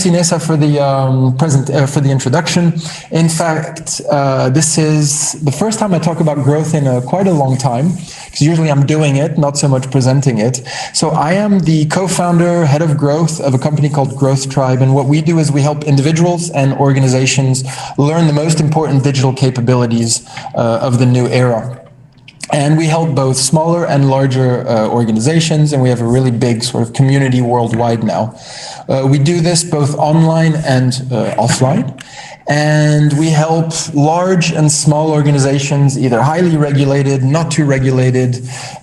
Inessa for the for the introduction. In fact, this is the first time I talk about growth in quite a long time, because usually I'm doing it, not so much presenting it. So I am the co-founder, head of growth of a company called Growth Tribe, and what we do is we help individuals and organizations learn the most important digital capabilities of the new era. And we help both smaller and larger organizations, and we have a really big sort of community worldwide now. We do this both online and offline, and we help large and small organizations, either highly regulated, not too regulated,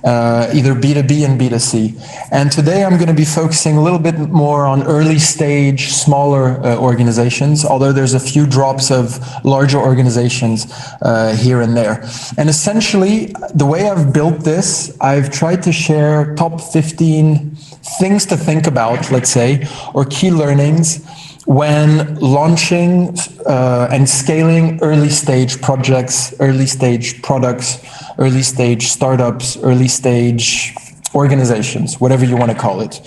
either B2B and B2C. And today I'm going to be focusing a little bit more on early stage, smaller organizations, although there's a few drops of larger organizations here and there. And essentially, the way I've built this, I've tried to share top 15 things to think about, let's say, or key learnings when launching and scaling early stage projects, early stage products, early stage startups, early stage organizations, whatever you want to call it.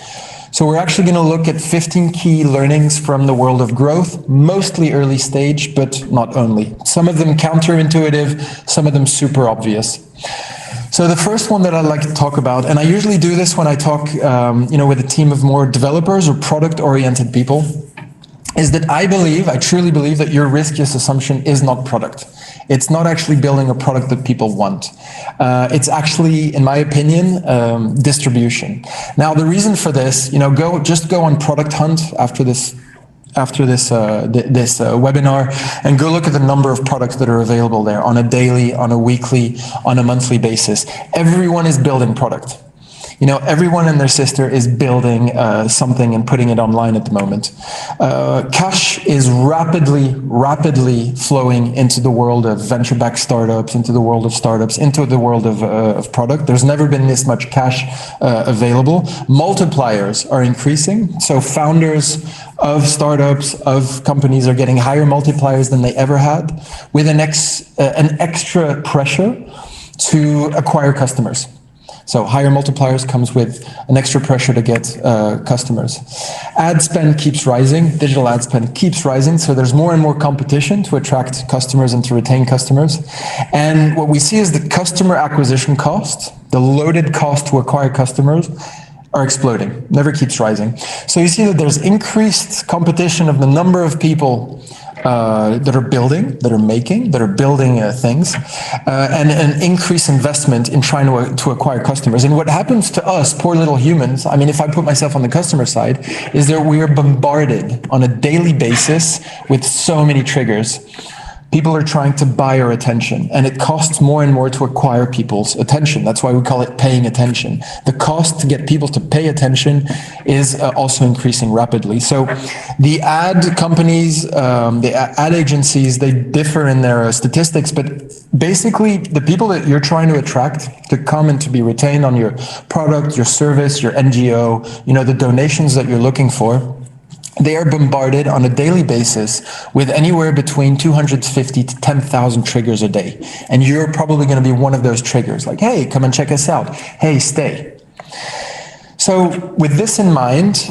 So we're actually going to look at 15 key learnings from the world of growth, mostly early stage, but not only. Some of them counterintuitive, some of them super obvious. So the first one that I'd like to talk about, and I usually do this when I talk with a team of more developers or product-oriented people, is that I truly believe that your riskiest assumption is not product. It's not actually building a product that people want. It's actually, in my opinion, distribution. Now, the reason for this, just go on Product Hunt after this webinar, and go look at the number of products that are available there on a daily, on a weekly, on a monthly basis. Everyone is building product. Everyone and their sister is building something and putting it online at the moment. Cash is rapidly flowing into the world of venture-backed startups, into the world of startups, into the world of product. There's never been this much cash available. Multipliers are increasing. So founders of startups, of companies are getting higher multipliers than they ever had, with an extra pressure to acquire customers. So higher multipliers comes with an extra pressure to get customers. Ad spend keeps rising, digital ad spend keeps rising, so there's more and more competition to attract customers and to retain customers. And what we see is the customer acquisition cost, the loaded cost to acquire customers, are exploding, never keeps rising. So you see that there's increased competition of the number of people that are building, that are building things, and an increased investment in trying to acquire customers. And what happens to us, poor little humans, I mean, if I put myself on the customer side, is that we are bombarded on a daily basis with so many triggers. People are trying to buy our attention, and it costs more and more to acquire people's attention. That's why we call it paying attention. The cost to get people to pay attention is also increasing rapidly. So the ad companies, the ad agencies, they differ in their statistics, but basically the people that you're trying to attract to come and to be retained on your product, your service, your NGO, the donations that you're looking for, they are bombarded on a daily basis with anywhere between 250 to 10,000 triggers a day. And you're probably going to be one of those triggers, like, hey, come and check us out. Hey, stay. So with this in mind,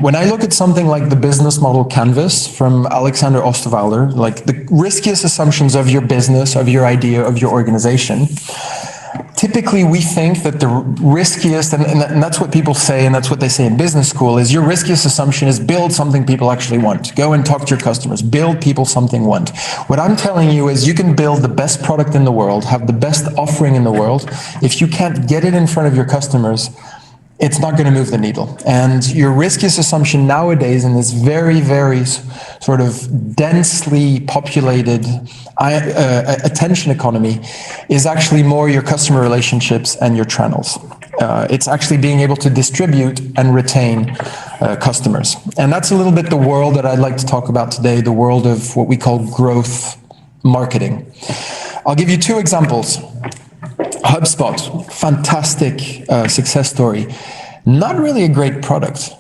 when I look at something like the business model canvas from Alexander Osterwalder, like the riskiest assumptions of your business, of your idea, of your organization, typically we think that the riskiest, and that's what people say, and that's what they say in business school, is your riskiest assumption is build something people actually want. Go and talk to your customers. Build people something want. What I'm telling you is you can build the best product in the world, have the best offering in the world. If you can't get it in front of your customers, it's not going to move the needle. And your riskiest assumption nowadays in this very, very sort of densely populated attention economy is actually more your customer relationships and your channels. It's actually being able to distribute and retain customers. And that's a little bit the world that I'd like to talk about today, the world of what we call growth marketing. I'll give you two examples. HubSpot, fantastic success story. not really a great product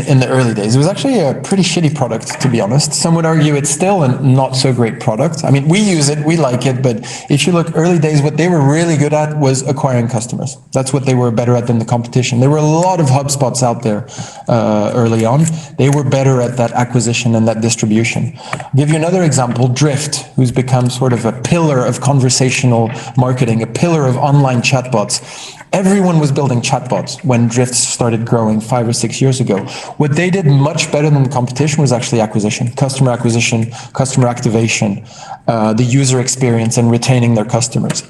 in the early days. It was actually a pretty shitty product, to be honest. Some would argue it's still a not so great product. I mean, we use it, we like it, but if you look early days, what they were really good at was acquiring customers. That's what they were better at than the competition. There were a lot of HubSpots out there early on. They were better at that acquisition and that distribution. I'll give you another example, Drift, who's become sort of a pillar of conversational marketing, a pillar of online chatbots. Everyone was building chatbots when Drift started growing 5 or 6 years ago. What they did much better than the competition was actually acquisition, customer activation, the user experience, and retaining their customers.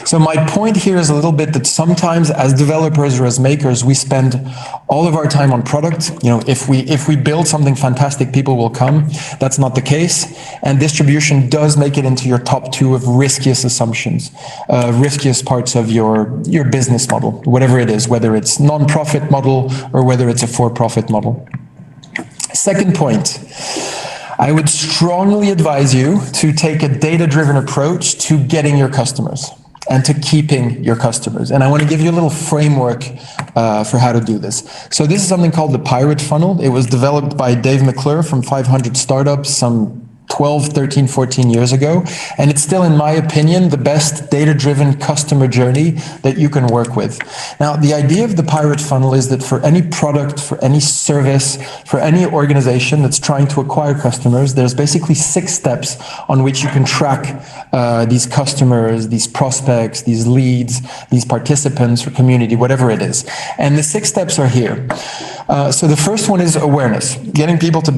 So my point here is a little bit that sometimes as developers or as makers, we spend all of our time on product. You know, if we build something fantastic, people will come. That's not the case. And distribution does make it into your top 2 of riskiest assumptions, riskiest parts of your business model, whatever it is, whether it's non-profit model or whether it's a for-profit model. Second point, I would strongly advise you to take a data-driven approach to getting your customers and to keeping your customers. And I want to give you a little framework for how to do this. So this is something called the Pirate Funnel. It was developed by Dave McClure from 500 Startups some 12, 13, 14 years ago. And it's still, in my opinion, the best data-driven customer journey that you can work with. Now, the idea of the Pirate Funnel is that for any product, for any service, for any organization that's trying to acquire customers, there's basically 6 steps on which you can track these customers, these prospects, these leads, these participants or community, whatever it is. And the 6 steps are here. So the first one is awareness, getting people to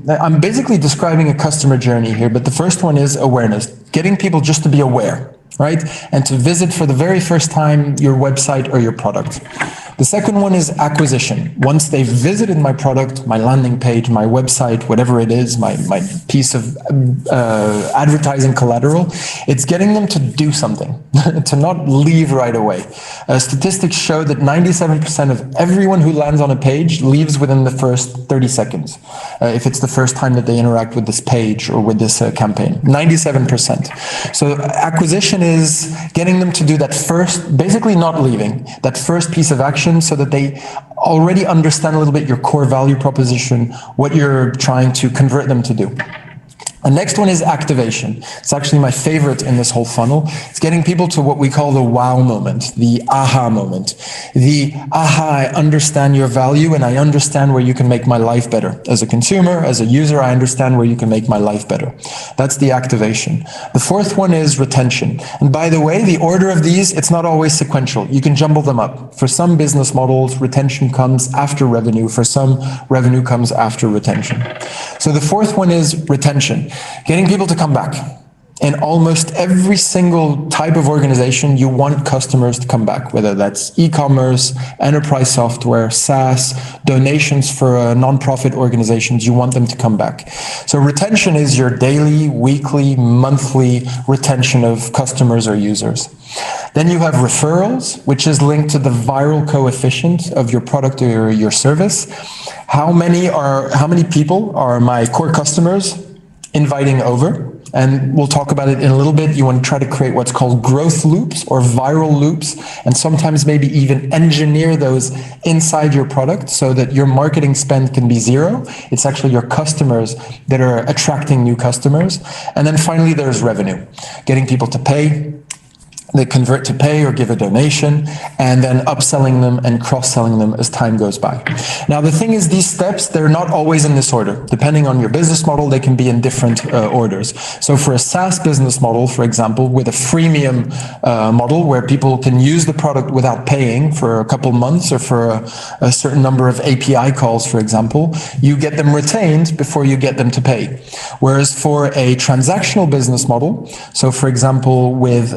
I'm basically describing a customer journey here, but the first one is awareness, getting people just to be aware, right? And to visit for the very first time your website or your product. The second one is acquisition. Once they've visited my product, my landing page, my website, whatever it is, my piece of advertising collateral, it's getting them to do something, to not leave right away. Statistics show that 97% of everyone who lands on a page leaves within the first 30 seconds, if it's the first time that they interact with this page or with this campaign. 97%. So acquisition is getting them to do that first, basically not leaving, that first piece of action, so that they already understand a little bit your core value proposition, what you're trying to convert them to do. The next one is activation. It's actually my favorite in this whole funnel. It's getting people to what we call the wow moment, the aha moment. The aha, I understand your value and I understand where you can make my life better. As a consumer, as a user, I understand where you can make my life better. That's the activation. The fourth one is retention. And by the way, the order of these, it's not always sequential. You can jumble them up. For some business models, retention comes after revenue. For some, revenue comes after retention. So the fourth one is retention. Getting people to come back. In almost every single type of organization, you want customers to come back, whether that's e-commerce, enterprise software, SaaS, donations for nonprofit organizations, you want them to come back. So retention is your daily, weekly, monthly retention of customers or users. Then you have referrals, which is linked to the viral coefficient of your product or your service. How many people are my core customers inviting over? And we'll talk about it in a little bit. You want to try to create what's called growth loops or viral loops, and sometimes maybe even engineer those inside your product so that your marketing spend can be zero. It's actually your customers that are attracting new customers. And then finally, there's revenue, getting people to pay. They convert to pay or give a donation, and then upselling them and cross-selling them as time goes by. Now, the thing is, these steps, they're not always in this order. Depending on your business model, they can be in different orders. So for a SaaS business model, for example, with a freemium model where people can use the product without paying for a couple months or for a certain number of API calls, for example, you get them retained before you get them to pay. Whereas for a transactional business model, so for example, with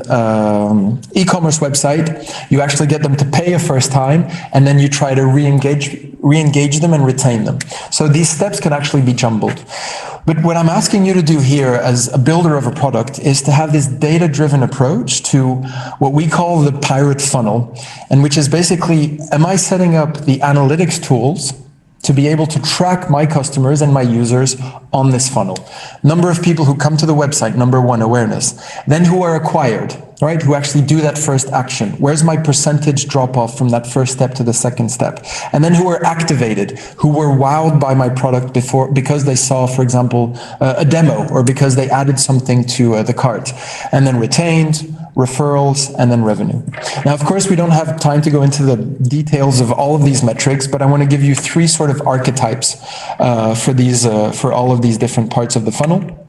e-commerce website, you actually get them to pay a first time, and then you try to re-engage them and retain them. So these steps can actually be jumbled. But what I'm asking you to do here as a builder of a product is to have this data-driven approach to what we call the Pirate Funnel, and which is basically, am I setting up the analytics tools to be able to track my customers and my users on this funnel? Number of people who come to the website, number one, awareness. Then who are acquired. right? Who actually do that first action? Where's my percentage drop off from that first step to the second step? And then who were activated, who were wowed by my product before because they saw, for example, a demo or because they added something to the cart. And then retained, referrals, and then revenue. Now, of course, we don't have time to go into the details of all of these metrics, but I want to give you three sort of archetypes for all of these different parts of the funnel.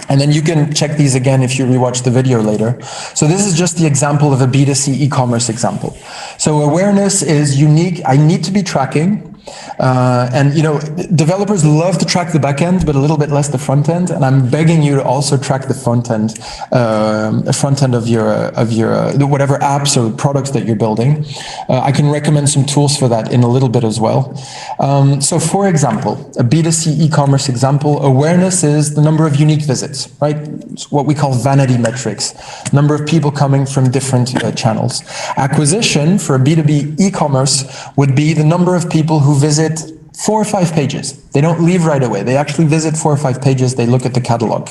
And then you can check these again if you rewatch the video later. So this is just the example of a B2C e-commerce example. So awareness is unique. I need to be tracking. And developers love to track the back end, but a little bit less the front end. And I'm begging you to also track the front end of your whatever apps or products that you're building. I can recommend some tools for that in a little bit as well. So for example, a B2C e-commerce example, awareness is the number of unique visits, right? It's what we call vanity metrics, number of people coming from different channels. Acquisition for a B2B e-commerce would be the number of people who visit 4 or 5 pages. They don't leave right away. They actually visit 4 or 5 pages. They look at the catalog.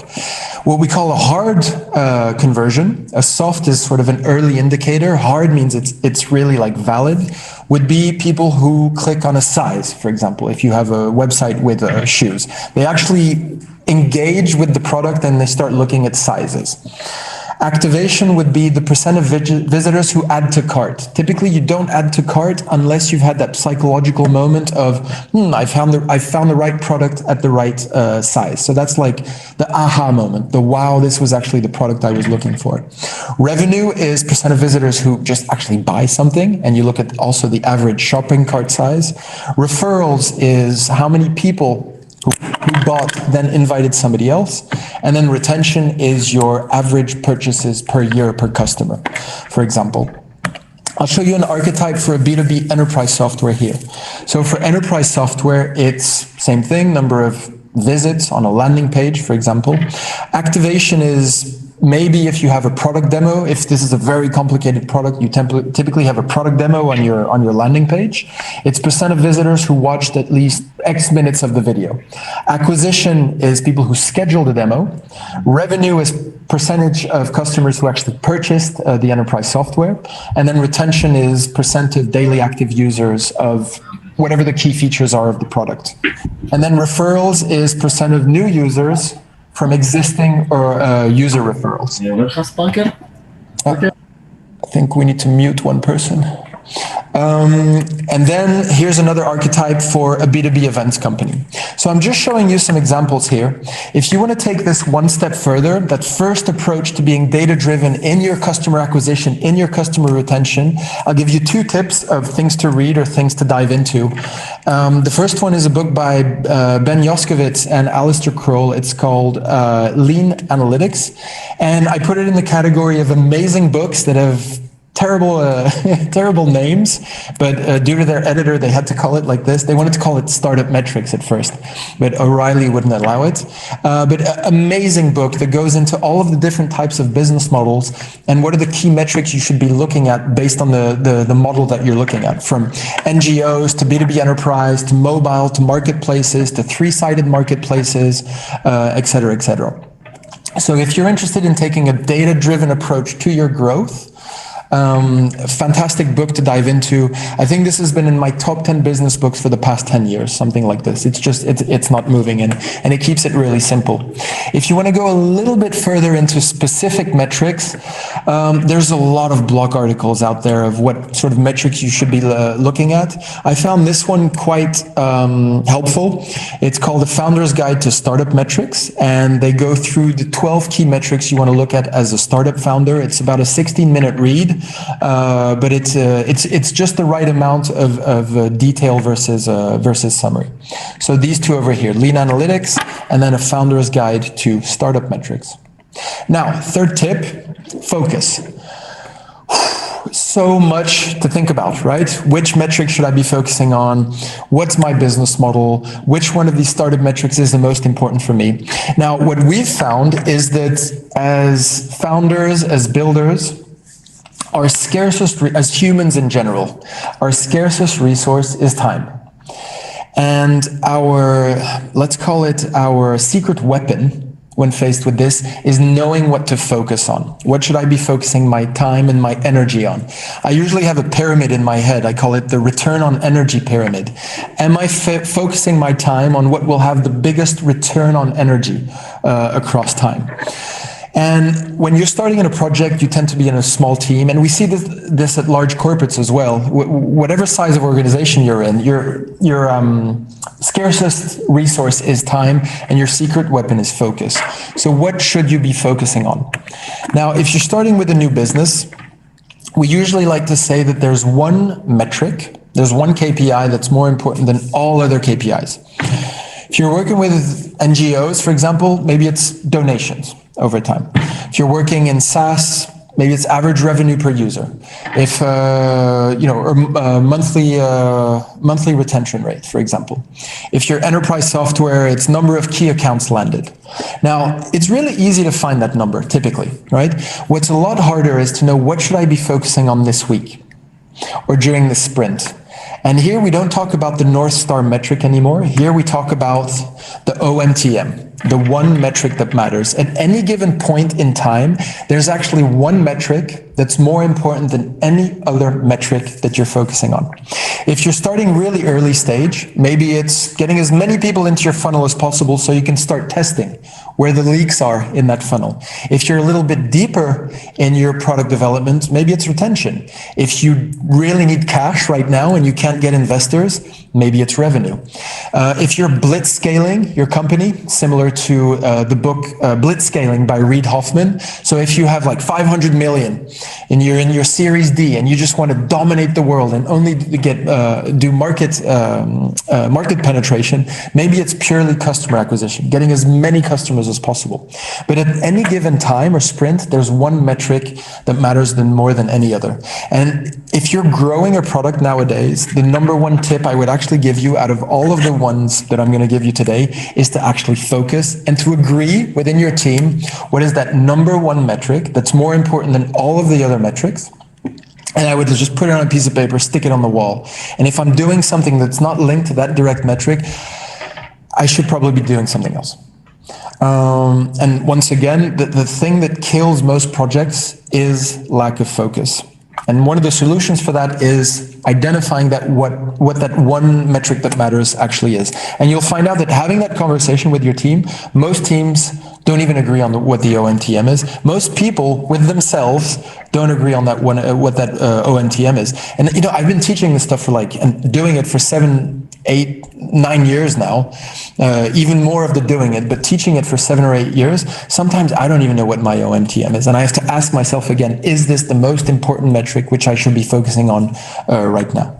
What we call a hard conversion, a soft is sort of an early indicator. Hard means it's really like valid, would be people who click on a size, for example. If you have a website with shoes, they actually engage with the product and they start looking at sizes. Activation would be the percent of visitors who add to cart. Typically, you don't add to cart unless you've had that psychological moment of, I found the right product at the right size. So that's like the aha moment, the wow, this was actually the product I was looking for. Revenue is percent of visitors who just actually buy something, and you look at also the average shopping cart size. Referrals is how many people who bought then invited somebody else. And then retention is your average purchases per year per customer, for example. I'll show you an archetype for a B2B enterprise software here. So for enterprise software, it's same thing, number of visits on a landing page, for example. Activation is maybe if you have a product demo, if this is a very complicated product, you typically have a product demo on your landing page. It's percent of visitors who watched at least X minutes of the video. Acquisition is people who scheduled a demo. Revenue is percentage of customers who actually purchased the enterprise software. And then retention is percent of daily active users of whatever the key features are of the product. And then referrals is percent of new users from existing or user referrals. I think we need to mute one person. And then here's another archetype for a B2B events company. So I'm just showing you some examples here. If you want to take this one step further, that first approach to being data-driven in your customer acquisition, in your customer retention, I'll give you 2 tips of things to read or things to dive into. The first one is a book by Ben Yoskowitz and Alistair Kroll. It's called Lean Analytics. And I put it in the category of amazing books that have terrible names, but due to their editor, they had to call it like this. They wanted to call it Startup Metrics at first, but O'Reilly wouldn't allow it. But amazing book that goes into all of the different types of business models and what are the key metrics you should be looking at based on the model that you're looking at, from NGOs to B2B enterprise to mobile to marketplaces to 3-sided marketplaces, et cetera, et cetera. So if you're interested in taking a data-driven approach to your growth, a fantastic book to dive into. I think this has been in my top 10 business books for the past 10 years, something like this. It's not moving and it keeps it really simple. If you want to go a little bit further into specific metrics, there's a lot of blog articles out there of what sort of metrics you should be looking at. I found this one quite helpful. It's called The Founder's Guide to Startup Metrics, and they go through the 12 key metrics you want to look at as a startup founder. It's about a 16-minute read. But it's just the right amount of detail versus summary. So these 2 over here, Lean Analytics, and then a Founder's Guide to Startup Metrics. Now, 3rd tip, focus. So much to think about, right? Which metrics should I be focusing on? What's my business model? Which one of these startup metrics is the most important for me? Now, what we've found is that as founders, as builders, our scarcest, as humans in general, our scarcest resource is time. And let's call it our secret weapon when faced with this is knowing what to focus on. What should I be focusing my time and my energy on? I usually have a pyramid in my head. I call it the return on energy pyramid. Am I focusing my time on what will have the biggest return on energy across time? And when you're starting in a project, you tend to be in a small team, and we see this at large corporates as well. Whatever size of organization you're in, your scarcest resource is time, and your secret weapon is focus. So what should you be focusing on? Now, if you're starting with a new business, we usually like to say that there's one metric, there's one KPI that's more important than all other KPIs. If you're working with NGOs, for example, maybe it's donations over time. If you're working in SaaS, maybe it's average revenue per user. If monthly retention rate, for example. If you're enterprise software, it's number of key accounts landed. Now, it's really easy to find that number, typically, right? What's a lot harder is to know what should I be focusing on this week or during the sprint. And here we don't talk about the North Star metric anymore. Here we talk about the OMTM, the one metric that matters. At any given point in time, there's actually one metric that's more important than any other metric that you're focusing on. If you're starting really early stage, maybe it's getting as many people into your funnel as possible so you can start testing where the leaks are in that funnel. If you're a little bit deeper in your product development, maybe it's retention. If you really need cash right now and you can't get investors, maybe it's revenue. If you're blitz scaling your company, similar to the book Blitz Scaling by Reid Hoffman. So if you have like 500 million and you're in your Series D and you just want to dominate the world and only do market penetration, maybe it's purely customer acquisition, getting as many customers as possible. But at any given time or sprint, there's one metric that matters more than any other. And if you're growing a product nowadays, the number one tip I would actually give you out of all of the ones that I'm going to give you today is to actually focus and to agree within your team what is that number one metric that's more important than all of the other metrics. And I would just put it on a piece of paper, stick it on the wall. And if I'm doing something that's not linked to that direct metric, I should probably be doing something else. And once again, the thing that kills most projects is lack of focus. And one of the solutions for that is identifying that what that one metric that matters actually is. And you'll find out that having that conversation with your team, most teams don't even agree on what the ONTM is. Most people with themselves don't agree on that one, what that ONTM is. And I've been teaching this stuff and doing it for 7, 8, 9 years now, even more of the doing it, but teaching it for 7 or 8 years, sometimes I don't even know what my OMTM is. And I have to ask myself again, is this the most important metric which I should be focusing on right now?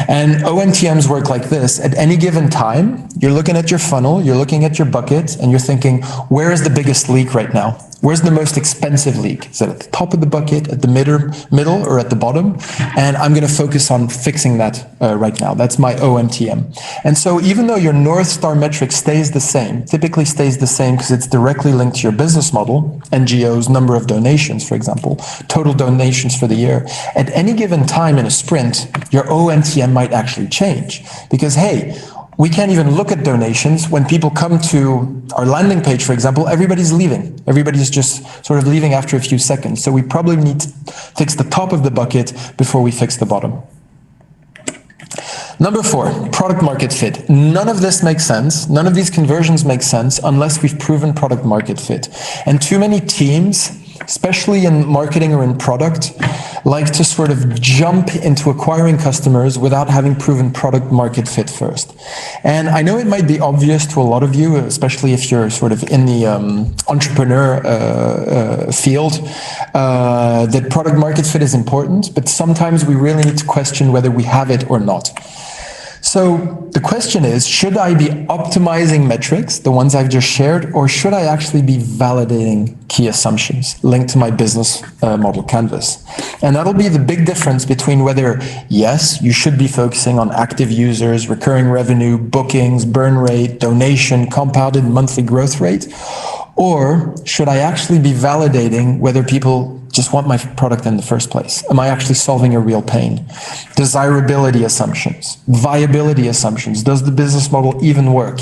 And OMTMs work like this. At any given time, you're looking at your funnel, you're looking at your bucket, and you're thinking, where is the biggest leak right now? Where's the most expensive leak? Is it at the top of the bucket, at the middle, or at the bottom? And I'm going to focus on fixing that right now. That's my OMTM. And so even though your North Star metric typically stays the same because it's directly linked to your business model, NGOs, number of donations, for example, total donations for the year, at any given time in a sprint, your OMTM might actually change. Because, hey, we can't even look at donations. When people come to our landing page, for example, everybody's leaving. Everybody's just sort of leaving after a few seconds. So we probably need to fix the top of the bucket before we fix the bottom. Number 4, product market fit. None of this makes sense. None of these conversions make sense unless we've proven product market fit. And too many teams, especially in marketing or in product, like to sort of jump into acquiring customers without having proven product market fit first. And I know it might be obvious to a lot of you, especially if you're sort of in the entrepreneur field, that product market fit is important, but sometimes we really need to question whether we have it or not. So the question is, should I be optimizing metrics, the ones I've just shared, or should I actually be validating key assumptions linked to my business model canvas? And that'll be the big difference between whether, yes, you should be focusing on active users, recurring revenue, bookings, burn rate, donation, compounded monthly growth rate, or should I actually be validating whether people just want my product in the first place? Am I actually solving a real pain? Desirability assumptions, viability assumptions. Does the business model even work?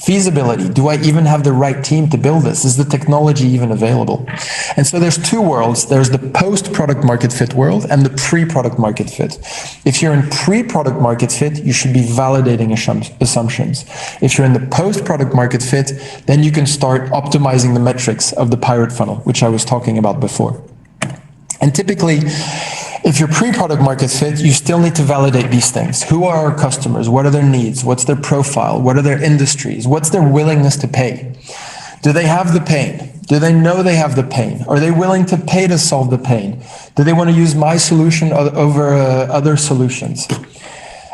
Feasibility. Do I even have the right team to build this? Is the technology even available? And so there's two worlds. There's the post-product market fit world and the pre-product market fit. If you're in pre-product market fit, you should be validating assumptions. If you're in the post-product market fit, then you can start optimizing the metrics of the pirate funnel, which I was talking about before. And typically, if you're pre-product market fit, you still need to validate these things. Who are our customers? What are their needs? What's their profile? What are their industries? What's their willingness to pay? Do they have the pain? Do they know they have the pain? Are they willing to pay to solve the pain? Do they want to use my solution over other solutions?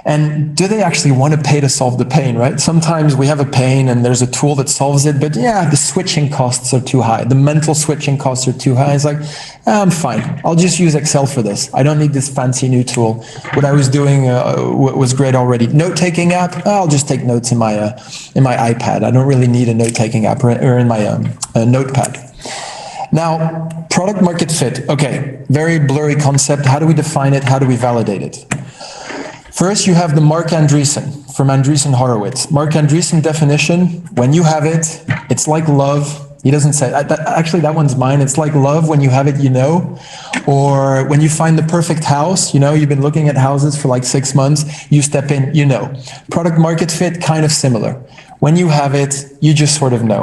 And do they actually want to pay to solve the pain, right? Sometimes we have a pain and there's a tool that solves it, but yeah, the switching costs are too high. The mental switching costs are too high. It's like, I'm fine. I'll just use Excel for this. I don't need this fancy new tool. What I was doing was great already. Note-taking app, I'll just take notes in my iPad. I don't really need a note-taking app or in my notepad. Now, product market fit. Okay, very blurry concept. How do we define it? How do we validate it? First, you have the Mark Andreessen from Andreessen Horowitz. Mark Andreessen definition, when you have it, it's like love. He doesn't say, actually that one's mine. It's like love, when you have it, you know. Or when you find the perfect house, you know, you've been looking at houses for like 6 months, you step in, you know. Product market fit, kind of similar. When you have it, you just sort of know.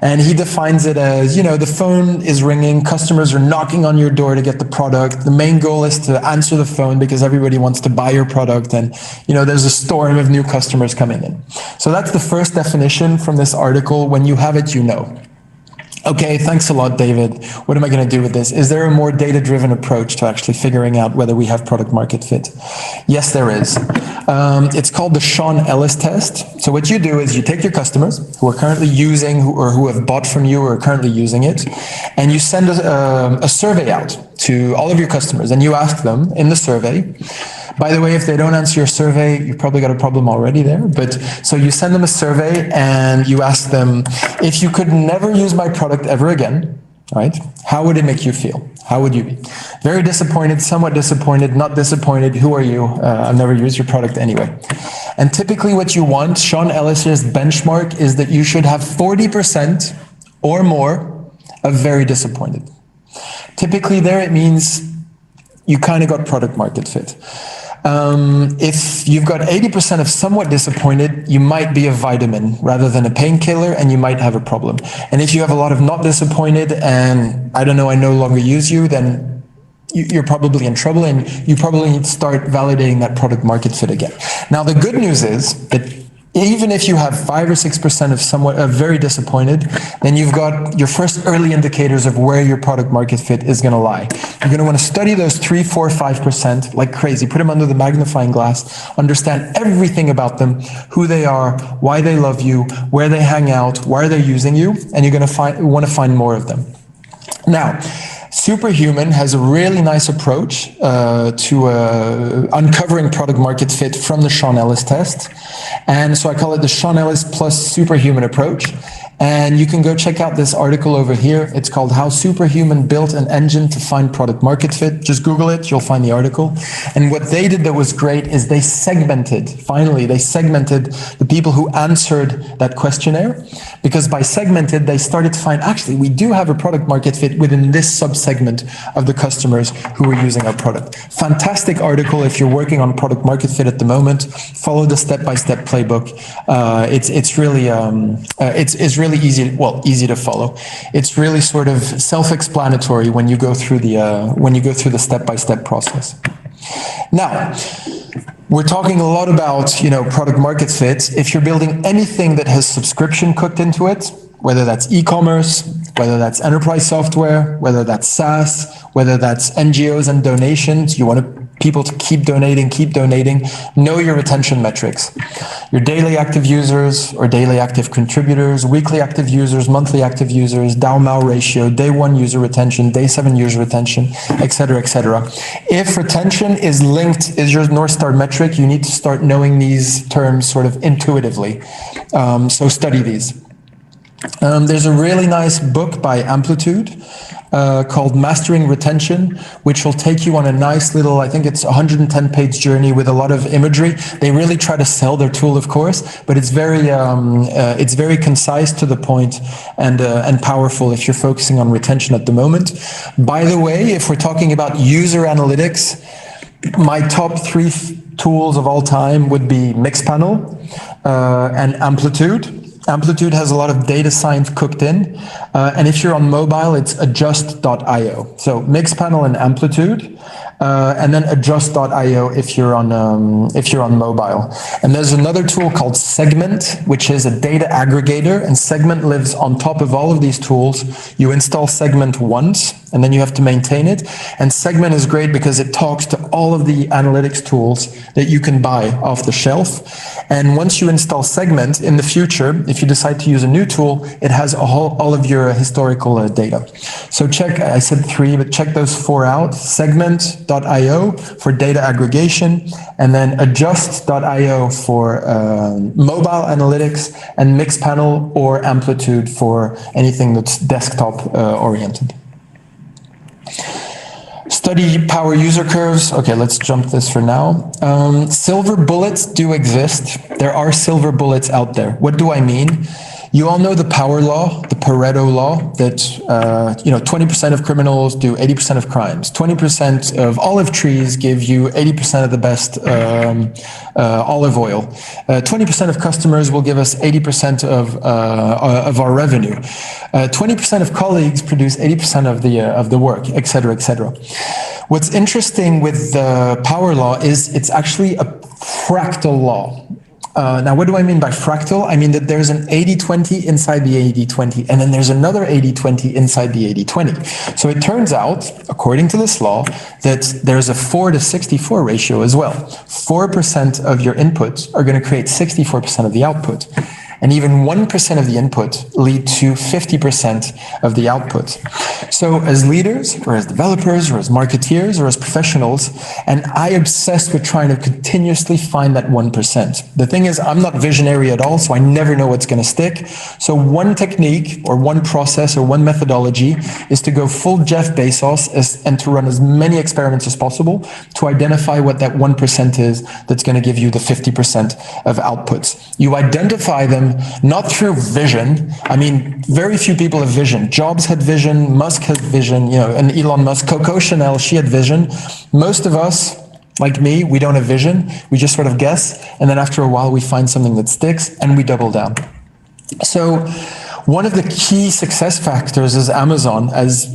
And he defines it as, you know, the phone is ringing, customers are knocking on your door to get the product. The main goal is to answer the phone because everybody wants to buy your product, and, you know, there's a storm of new customers coming in. So that's the first definition from this article. When you have it, you know. Okay, thanks a lot, David. What am I going to do with this? Is there a more data-driven approach to actually figuring out whether we have product market fit? Yes, there is. It's called the Sean Ellis test. So what you do is you take your customers who are currently using or who have bought from you or are currently using it, and you send a survey out to all of your customers, and you ask them in the survey. By the way, if they don't answer your survey, you've probably got a problem already there. But so you send them a survey and you ask them, if you could never use my product ever again, right? How would it make you feel? How would you be? Very disappointed, somewhat disappointed, not disappointed. Who are you? I've never used your product anyway. And typically what you want, Sean Ellis's benchmark is that you should have 40% or more of very disappointed. Typically there it means you kind of got product market fit. If you've got 80% of somewhat disappointed, you might be a vitamin rather than a painkiller, and you might have a problem. And if you have a lot of not disappointed and, I don't know, I no longer use you, then you're probably in trouble, and you probably need to start validating that product market fit again. Now, the good news is that even if you have 5 or 6% of somewhat very disappointed, then you've got your first early indicators of where your product market fit is going to lie. You're going to want to study those 3, 4, 5% like crazy. Put them under the magnifying glass. Understand everything about them, who they are, why they love you, where they hang out, why they're using you, and you're going to want to find more of them. Now, Superhuman has a really nice approach to uncovering product market fit from the Sean Ellis test. And so I call it the Sean Ellis plus Superhuman approach. And you can go check out this article over here. It's called How Superhuman Built an Engine to Find Product Market Fit. Just Google it, you'll find the article. And what they did that was great is they segmented the people who answered that questionnaire. Because by segmented, they started to find, actually, we do have a product market fit within this subsegment of the customers who are using our product. Fantastic article if you're working on product market fit at the moment. Follow the step-by-step playbook. It's really easy to follow. It's really sort of self-explanatory when you go through the step-by-step process. Now, we're talking a lot about, product market fit. If you're building anything that has subscription cooked into it, whether that's e-commerce, whether that's enterprise software, whether that's SaaS, whether that's NGOs and donations, you want people to keep donating, know your retention metrics. Your daily active users or daily active contributors, weekly active users, monthly active users, DAU-MAU ratio, day 1 user retention, day 7 user retention, et cetera, et cetera. If retention is your North Star metric, you need to start knowing these terms sort of intuitively. So study these. There's a really nice book by Amplitude called Mastering Retention, which will take you on a nice little, I think it's 110-page journey with a lot of imagery. They really try to sell their tool, of course, but it's very concise, to the point, and powerful if you're focusing on retention at the moment. By the way, if we're talking about user analytics, my top three tools of all time would be Mixpanel and Amplitude. Amplitude has a lot of data science cooked in, and if you're on mobile, it's adjust.io. So Mixpanel and Amplitude, and then adjust.io if you're on mobile. And there's another tool called Segment, which is a data aggregator, and Segment lives on top of all of these tools. You install Segment once, and then you have to maintain it. And Segment is great because it talks to all of the analytics tools that you can buy off the shelf. And once you install Segment, in the future, if you decide to use a new tool, it has all of your historical data. So check, I said 3, but check those 4 out. Segment.io for data aggregation, and then adjust.io for mobile analytics, and Mixpanel or Amplitude for anything that's desktop oriented. Study power user curves. Okay, let's jump this for now. Silver bullets do exist. There are silver bullets out there. What do I mean? You all know the power law, the Pareto law, that 20% of criminals do 80% of crimes. 20% of olive trees give you 80% of the best olive oil. 20% of customers will give us 80% of our revenue. 20% of colleagues produce 80% of the work, et cetera, et cetera. What's interesting with the power law is it's actually a fractal law. Now, what do I mean by fractal? I mean that there's an 80-20 inside the 80-20, and then there's another 80-20 inside the 80-20. So it turns out, according to this law, that there's a 4-to-64 ratio as well. 4% of your inputs are going to create 64% of the output. And even 1% of the input lead to 50% of the output. So as leaders, or as developers, or as marketeers, or as professionals, and I obsess with trying to continuously find that 1%. The thing is, I'm not visionary at all, so I never know what's going to stick. So one technique, or one process, or one methodology is to go full Jeff Bezos and to run as many experiments as possible to identify what that 1% is that's going to give you the 50% of outputs. You identify them not through vision. I mean, very few people have vision. Jobs had vision, Musk had vision, and Elon Musk, Coco Chanel, she had vision. Most of us, like me, we don't have vision. We just sort of guess. And then after a while, we find something that sticks and we double down. So one of the key success factors is Amazon, as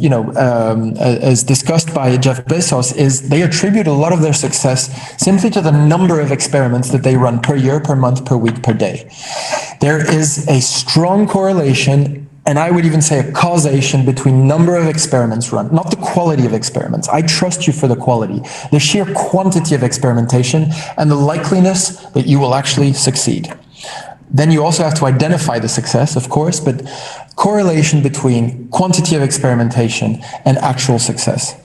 discussed by Jeff Bezos, is they attribute a lot of their success simply to the number of experiments that they run per year, per month, per week, per day. There is a strong correlation, and I would even say a causation, between number of experiments run, not the quality of experiments. I trust you for the quality, the sheer quantity of experimentation, and the likeliness that you will actually succeed. Then you also have to identify the success, of course, but correlation between quantity of experimentation and actual success.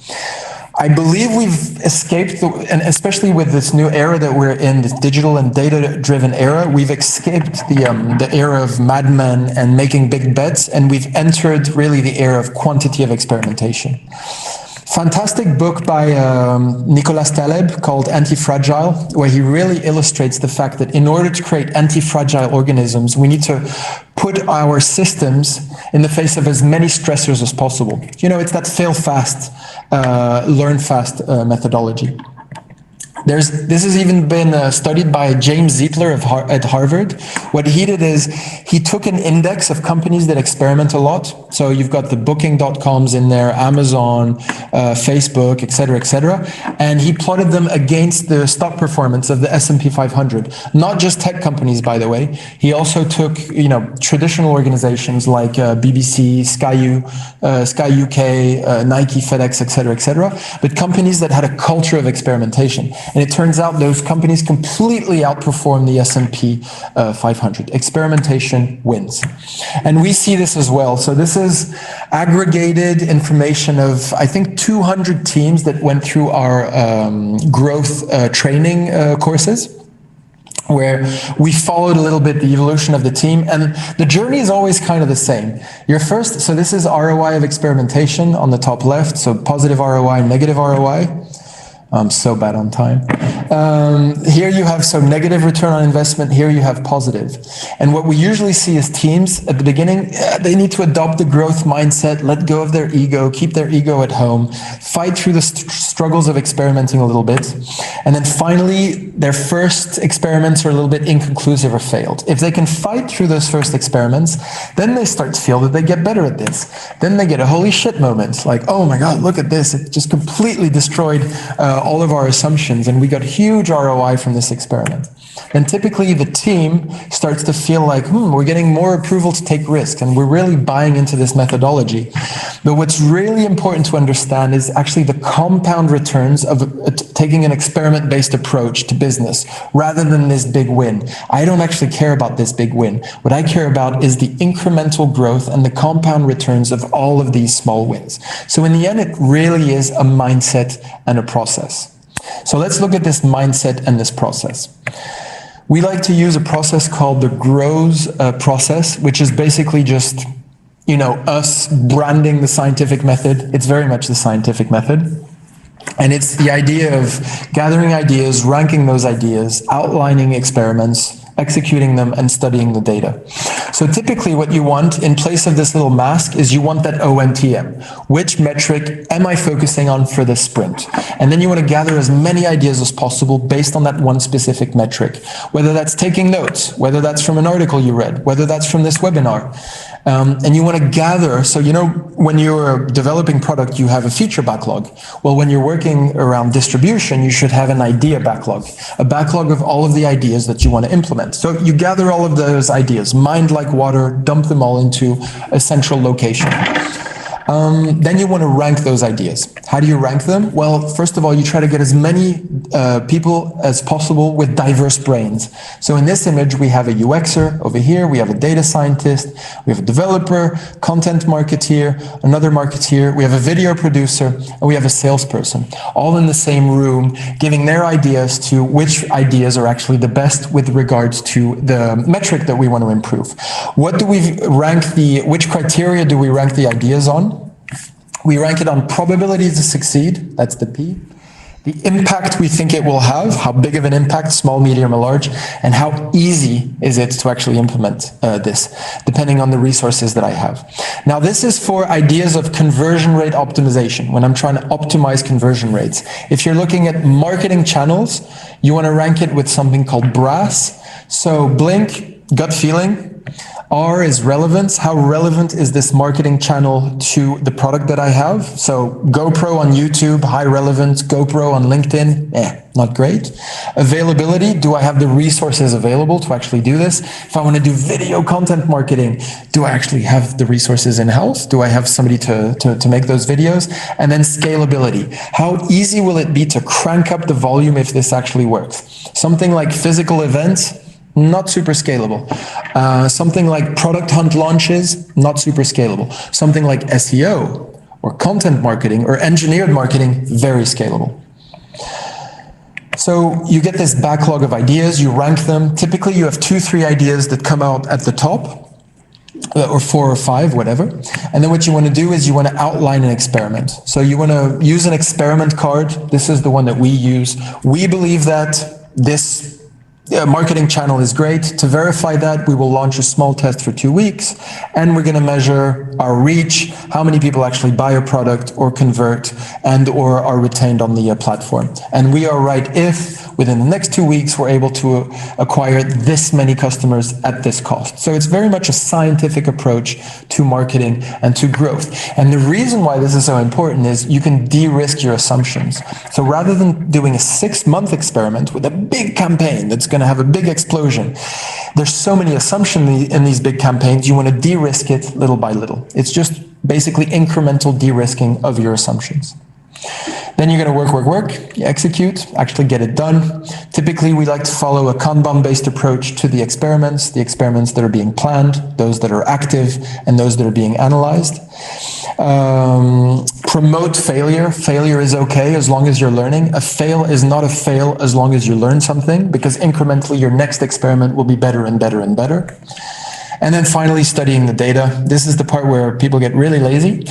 I believe we've escaped, and especially with this new era that we're in, this digital and data-driven era, we've escaped the era of madmen and making big bets, and we've entered really the era of quantity of experimentation. Fantastic book by Nicolas Taleb called Anti-Fragile, where he really illustrates the fact that in order to create anti-fragile organisms, we need to put our systems in the face of as many stressors as possible. It's that fail fast, learn fast methodology. This has even been studied by James Zietler at Harvard. What he did is he took an index of companies that experiment a lot. So you've got the booking.coms in there, Amazon, Facebook, et cetera, and he plotted them against the stock performance of the S&P 500. Not just tech companies, by the way. He also took, traditional organizations like BBC, Sky UK, Nike, FedEx, et cetera, but companies that had a culture of experimentation. And it turns out those companies completely outperform the S&P 500. Experimentation wins. And we see this as well. So this is aggregated information of, I think, 200 teams that went through our growth training courses. where we followed a little bit the evolution of the team, and the journey is always kind of the same. So this is ROI of experimentation on the top left, so positive ROI, negative ROI. I'm so bad on time. Here you have negative return on investment, here you have positive. And what we usually see is teams at the beginning, they need to adopt the growth mindset, let go of their ego, keep their ego at home, fight through the struggles of experimenting a little bit. And then finally, their first experiments are a little bit inconclusive or failed. If they can fight through those first experiments, then they start to feel that they get better at this. Then they get a holy shit moment, like, oh my God, look at this. It just completely destroyed all of our assumptions, and we got huge ROI from this experiment. Then typically the team starts to feel like, we're getting more approval to take risks, and we're really buying into this methodology. But what's really important to understand is actually the compound returns of taking an experiment-based approach to business, rather than this big win. I don't actually care about this big win. What I care about is the incremental growth and the compound returns of all of these small wins. So in the end, it really is a mindset and a process. So let's look at this mindset and this process. We like to use a process called the GROWS process, which is basically just, us branding the scientific method. It's very much the scientific method. And it's the idea of gathering ideas, ranking those ideas, outlining experiments, executing them, and studying the data. So typically what you want in place of this little mask is you want that OMTM. Which metric am I focusing on for this sprint? And then you want to gather as many ideas as possible based on that one specific metric. Whether that's taking notes, whether that's from an article you read, whether that's from this webinar. And you want to gather, so when you're developing product, you have a feature backlog. Well, when you're working around distribution, you should have an idea backlog, a backlog of all of the ideas that you want to implement. So you gather all of those ideas, mind like water, dump them all into a central location. Then you want to rank those ideas. How do you rank them? Well, first of all, you try to get as many people as possible with diverse brains. So in this image, we have a UXer over here, we have a data scientist, we have a developer, content marketeer, another marketeer, we have a video producer, and we have a salesperson, all in the same room, giving their ideas to which ideas are actually the best with regards to the metric that we want to improve. Which criteria do we rank the ideas on? We rank it on probability to succeed, that's the P, the impact we think it will have, how big of an impact, small, medium, or large, and how easy is it to actually implement this, depending on the resources that I have. Now, this is for ideas of conversion rate optimization, when I'm trying to optimize conversion rates. If you're looking at marketing channels, you want to rank it with something called BRASS. So blink, gut feeling. R is relevance. How relevant is this marketing channel to the product that I have? So GoPro on YouTube, high relevance. GoPro on LinkedIn, not great. Availability, do I have the resources available to actually do this? If I want to do video content marketing, do I actually have the resources in-house? Do I have somebody to make those videos? And then scalability. How easy will it be to crank up the volume if this actually works? Something like physical events, not super scalable. Something like product hunt launches, not super scalable. Something like SEO or content marketing or engineered marketing, very scalable. So you get this backlog of ideas, you rank them. Typically you have 2-3 ideas that come out at the top, or 4 or 5, whatever. And then what you want to do is you want to outline an experiment. So you want to use an experiment card. This is the one that we use. We believe that this marketing channel is great. To verify that, we will launch a small test for 2 weeks, and we're going to measure our reach, how many people actually buy a product or convert and or are retained on the platform. And we are right if within the next 2 weeks we're able to acquire this many customers at this cost. So it's very much a scientific approach to marketing and to growth. And the reason why this is so important is you can de-risk your assumptions. So rather than doing a 6-month experiment with a big campaign that's going to have a big explosion, there's so many assumptions in these big campaigns, you want to de-risk it little by little. It's just basically incremental de-risking of your assumptions. Then you're going to work, you execute, actually get it done. Typically, we like to follow a Kanban-based approach to the experiments that are being planned, those that are active, and those that are being analyzed. promote failure. Failure is okay as long as you're learning. A fail is not a fail as long as you learn something, because incrementally your next experiment will be better and better and better. And then finally, studying the data. This is the part where people get really lazy,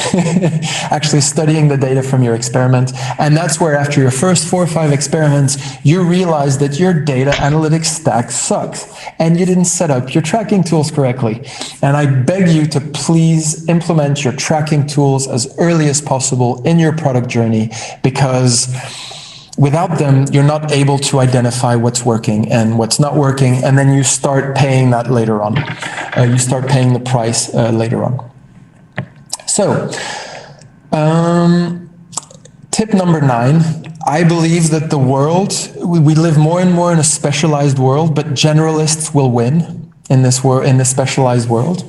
actually studying the data from your experiment. And that's where after your first 4 or 5 experiments, you realize that your data analytics stack sucks and you didn't set up your tracking tools correctly. And I beg you to please implement your tracking tools as early as possible in your product journey, because without them, you're not able to identify what's working and what's not working, and then you start paying that later on. You start paying the price later on. So, tip number 9, I believe that the world, we live more and more in a specialized world, but generalists will win in this specialized world.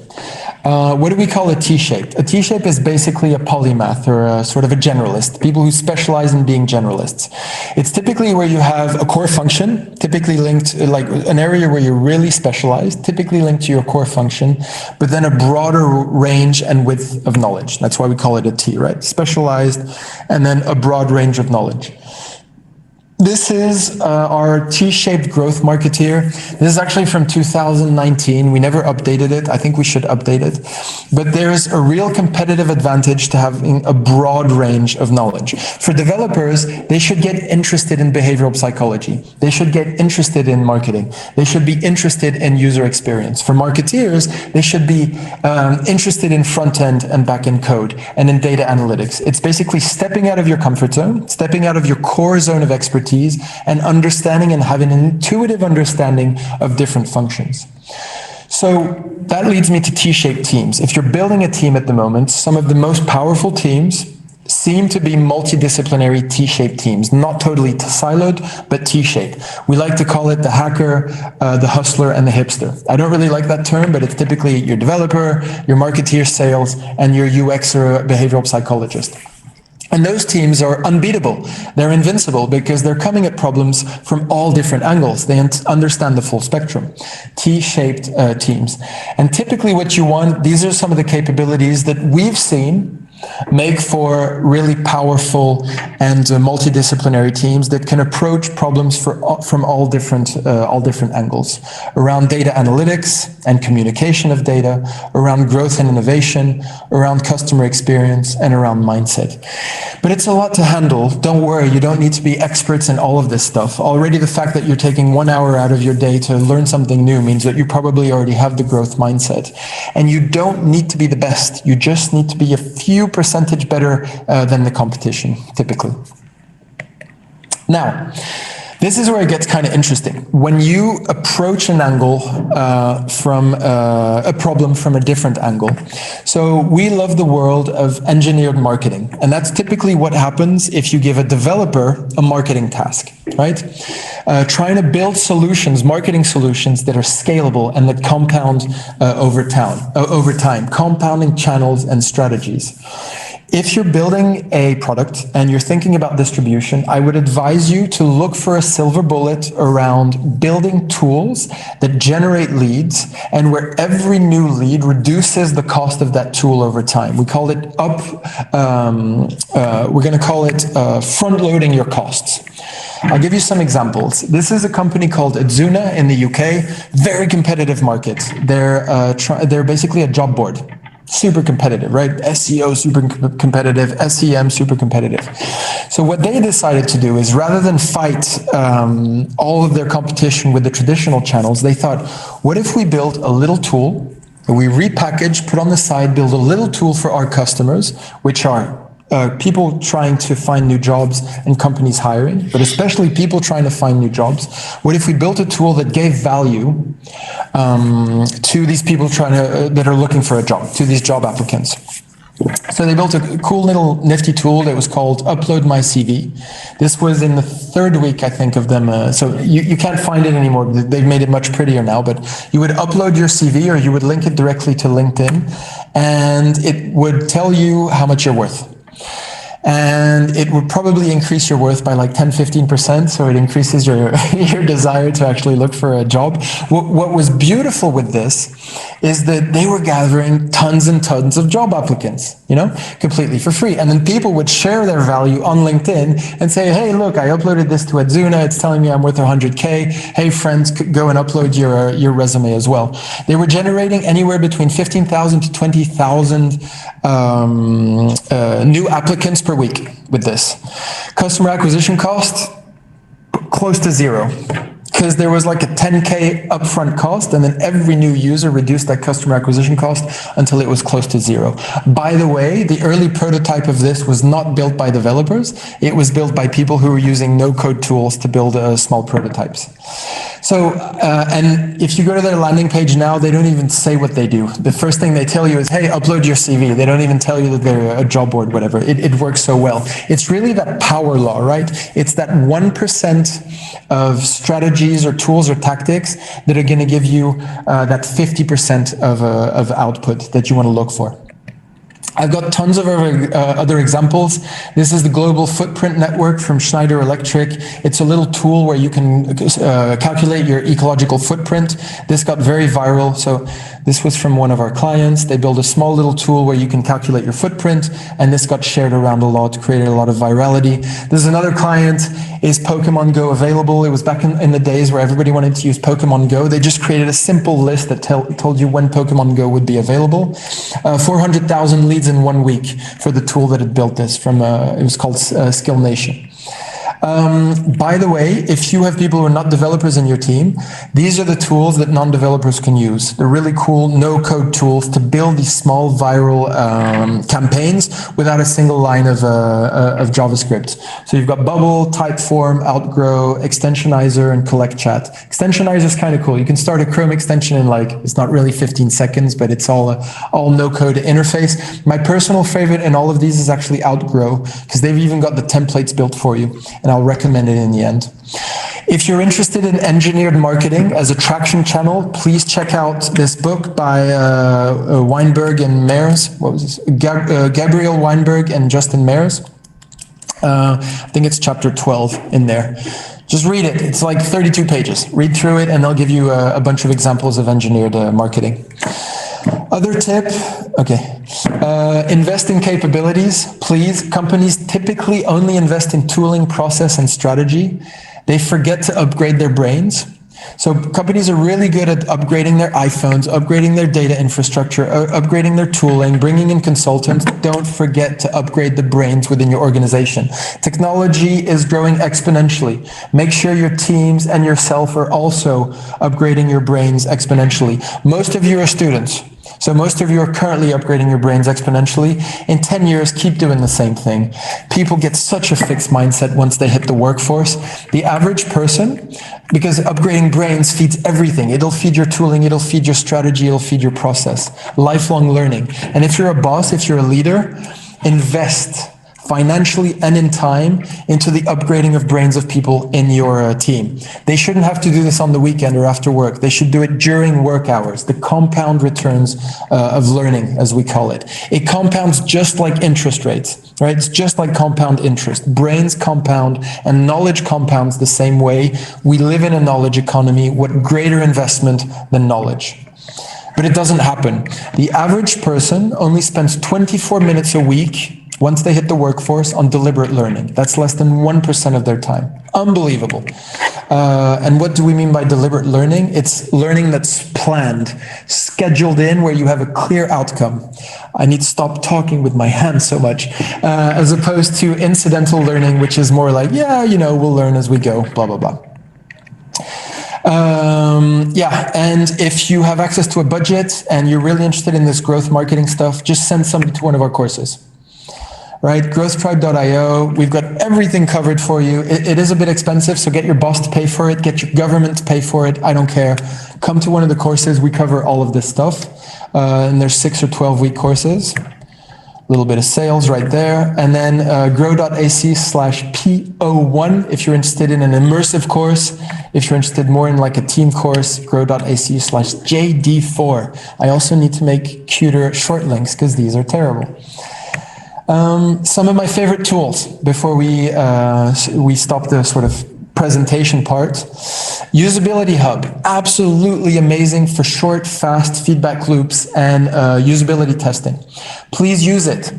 What do we call a T-shape? A T-shape is basically a polymath, or a sort of a generalist, people who specialize in being generalists. It's typically where you have a core function, typically linked, like an area where you're really specialized, typically linked to your core function, but then a broader range and width of knowledge. That's why we call it a T, right? Specialized, and then a broad range of knowledge. This is our T-shaped growth marketeer. This is actually from 2019. We never updated it. I think we should update it. But there's a real competitive advantage to having a broad range of knowledge. For developers, they should get interested in behavioral psychology. They should get interested in marketing. They should be interested in user experience. For marketeers, they should be interested in front-end and back-end code and in data analytics. It's basically stepping out of your comfort zone, stepping out of your core zone of expertise, and understanding and having an intuitive understanding of different functions. So that leads me to T-shaped teams. If you're building a team at the moment, some of the most powerful teams seem to be multidisciplinary T-shaped teams, not totally siloed, but T-shaped. We like to call it the hacker, the hustler, and the hipster. I don't really like that term, but it's typically your developer, your marketeer, sales, and your UX or behavioral psychologist. And those teams are unbeatable. They're invincible because they're coming at problems from all different angles. They understand the full spectrum. T-shaped teams. And typically what you want, these are some of the capabilities that we've seen make for really powerful and multidisciplinary teams that can approach problems from all different angles, around data analytics and communication of data, around growth and innovation, around customer experience, and around mindset. But it's a lot to handle. Don't worry, you don't need to be experts in all of this stuff. Already the fact that you're taking 1 hour out of your day to learn something new means that you probably already have the growth mindset. And you don't need to be the best. You just need to be a few percentage better than the competition, typically. Now, this is where it gets kind of interesting. When you approach an angle from a problem from a different angle. So we love the world of engineered marketing. And that's typically what happens if you give a developer a marketing task, right? Trying to build solutions, marketing solutions that are scalable and that compound over time, compounding channels and strategies. If you're building a product and you're thinking about distribution, I would advise you to look for a silver bullet around building tools that generate leads and where every new lead reduces the cost of that tool over time. We call it we're going to call it front loading your costs. I'll give you some examples. This is a company called Adzuna in the UK, very competitive market. They're basically a job board. Super competitive, right? SEO super competitive, SEM super competitive. So what they decided to do is rather than fight all of their competition with the traditional channels, they thought, what if we build a little tool that we repackage, put on the side, build a little tool for our customers, which are people trying to find new jobs and companies hiring, but especially people trying to find new jobs. What if we built a tool that gave value to these people that are looking for a job, to these job applicants? So they built a cool little nifty tool that was called Upload My CV. This was in the 3rd week, I think, of them. So you can't find it anymore. They've made it much prettier now, but you would upload your CV or you would link it directly to LinkedIn and it would tell you how much you're worth. and it would probably increase your worth by like 10-15%, so it increases your your desire to actually look for a job. What was beautiful with this is that they were gathering tons and tons of job applicants, completely for free. And then people would share their value on LinkedIn and say, hey, look, I uploaded this to Adzuna, it's telling me I'm worth 100K. Hey, friends, go and upload your resume as well. They were generating anywhere between 15,000 to 20,000 new applicants per week with this. Customer acquisition cost, close to zero. Because there was like a 10K upfront cost, and then every new user reduced that customer acquisition cost until it was close to zero. By the way, the early prototype of this was not built by developers. It was built by people who were using no-code tools to build small prototypes. So, and if you go to their landing page now, they don't even say what they do. The first thing they tell you is, hey, upload your CV. They don't even tell you that they're a job board, whatever. It works so well. It's really that power law, right? It's that 1% of strategies or tools or tactics that are going to give you that 50% of output that you want to look for. I've got tons of other examples. This is the Global Footprint Network from Schneider Electric. It's a little tool where you can calculate your ecological footprint. This got very viral. So this was from one of our clients. They built a small little tool where you can calculate your footprint, and this got shared around a lot, created a lot of virality. There's another client. Is Pokemon Go available? It was back in the days where everybody wanted to use Pokemon Go. They just created a simple list that told you when Pokemon Go would be available. 400,000 leads in 1 week for the tool that had built this from, it was called Skill Nation. By the way, if you have people who are not developers in your team, these are the tools that non-developers can use. They're really cool no-code tools to build these small viral campaigns without a single line of JavaScript. So you've got Bubble, Typeform, Outgrow, Extensionizer, and Collect Chat. Extensionizer is kind of cool. You can start a Chrome extension in it's not really 15 seconds, but it's all no-code interface. My personal favorite in all of these is actually Outgrow, because they've even got the templates built for you. And I'll recommend it in the end. If you're interested in engineered marketing as a traction channel, please check out this book by Weinberg and Mayers. What was this? Gabriel Weinberg and Justin Mayers. I think it's chapter 12 in there. Just read it. It's like 32 pages. Read through it, and they'll give you a bunch of examples of engineered marketing. Other tip, okay, invest in capabilities, please. Companies typically only invest in tooling, process, and strategy. They forget to upgrade their brains. So companies are really good at upgrading their iPhones, upgrading their data infrastructure, upgrading their tooling, bringing in consultants. Don't forget to upgrade the brains within your organization. Technology is growing exponentially. Make sure your teams and yourself are also upgrading your brains exponentially. Most of you are students. So most of you are currently upgrading your brains exponentially. In 10 years, keep doing the same thing. People get such a fixed mindset once they hit the workforce. The average person, because upgrading brains feeds everything. It'll feed your tooling, it'll feed your strategy, it'll feed your process. Lifelong learning. And if you're a boss, if you're a leader, invest financially and in time into the upgrading of brains of people in your team. They shouldn't have to do this on the weekend or after work. They should do it during work hours, the compound returns of learning, as we call it. It compounds just like interest rates, right? It's just like compound interest. Brains compound and knowledge compounds the same way. We live in a knowledge economy. What greater investment than knowledge? But it doesn't happen. The average person only spends 24 minutes a week once they hit the workforce on deliberate learning. That's less than 1% of their time. Unbelievable. And what do we mean by deliberate learning? It's learning that's planned, scheduled in, where you have a clear outcome. I need to stop talking with my hands so much, as opposed to incidental learning, which is more like, we'll learn as we go, blah, blah, blah. And if you have access to a budget and you're really interested in this growth marketing stuff, just send somebody to one of our courses. Right, growthtribe.io. We've got everything covered for you. It is a bit expensive, so get your boss to pay for it, get your government to pay for it. I don't care. Come to one of the courses. We cover all of this stuff. And there's 6 or 12-week courses. A little bit of sales right there. And then grow.ac/PO1 if you're interested in an immersive course. If you're interested more in like a team course, grow.ac/JD4. I also need to make cuter short links because these are terrible. Some of my favorite tools before we stop the sort of presentation part. Usability Hub, absolutely amazing for short, fast feedback loops and usability testing. Please use it.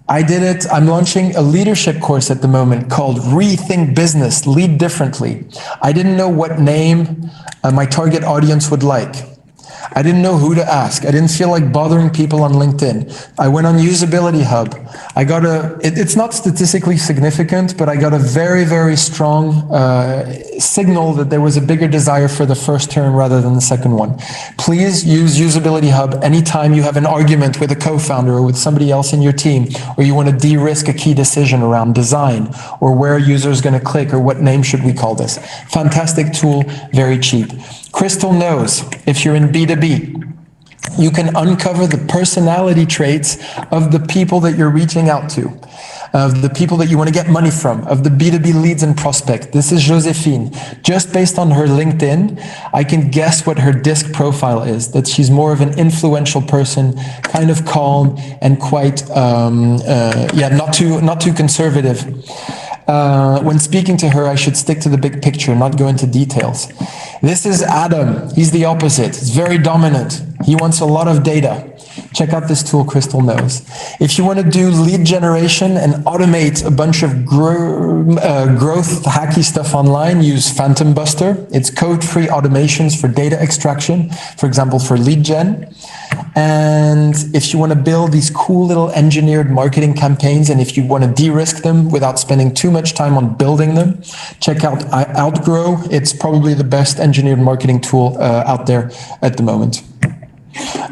I did it. I'm launching a leadership course at the moment called Rethink Business, Lead Differently. I didn't know what name my target audience would like. I didn't know who to ask. I didn't feel like bothering people on LinkedIn. I went on Usability Hub. I got it's not statistically significant, but I got a very, very strong signal that there was a bigger desire for the first term rather than the second one. Please use Usability Hub anytime you have an argument with a co-founder or with somebody else in your team, or you want to de-risk a key decision around design or where a user is going to click or what name should we call this. Fantastic tool, very cheap. Crystal knows if you're in B2B, you can uncover the personality traits of the people that you're reaching out to, of the people that you want to get money from, of the B2B leads and prospect. This is Josephine. Just based on her LinkedIn, I can guess what her DISC profile is, that she's more of an influential person, kind of calm and quite, not too conservative. When speaking to her, I should stick to the big picture, not go into details. This is Adam. He's the opposite. He's very dominant. He wants a lot of data. Check out this tool Crystal knows. If you want to do lead generation and automate a bunch of growth hacky stuff online, use Phantom Buster. It's code-free automations for data extraction, for example, for lead gen. And if you want to build these cool little engineered marketing campaigns, and if you want to de-risk them without spending too much time on building them, check out Outgrow. It's probably the best engineered marketing tool out there at the moment.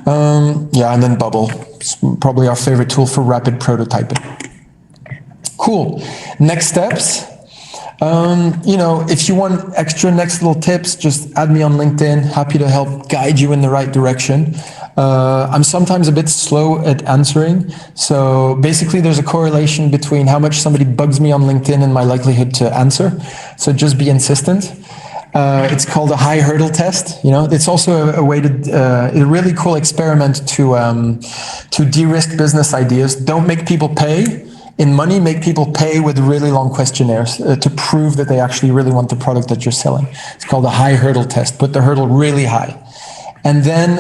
And then Bubble. It's probably our favorite tool for rapid prototyping. Cool. Next steps. If you want extra next little tips, just add me on LinkedIn. Happy to help guide you in the right direction. I'm sometimes a bit slow at answering. So basically there's a correlation between how much somebody bugs me on LinkedIn and my likelihood to answer. So just be insistent. It's called a high hurdle test. It's also a way a really cool experiment to de-risk business ideas. Don't make people pay in money, make people pay with really long questionnaires to prove that they actually really want the product that you're selling. It's called a high hurdle test. Put the hurdle really high. And then,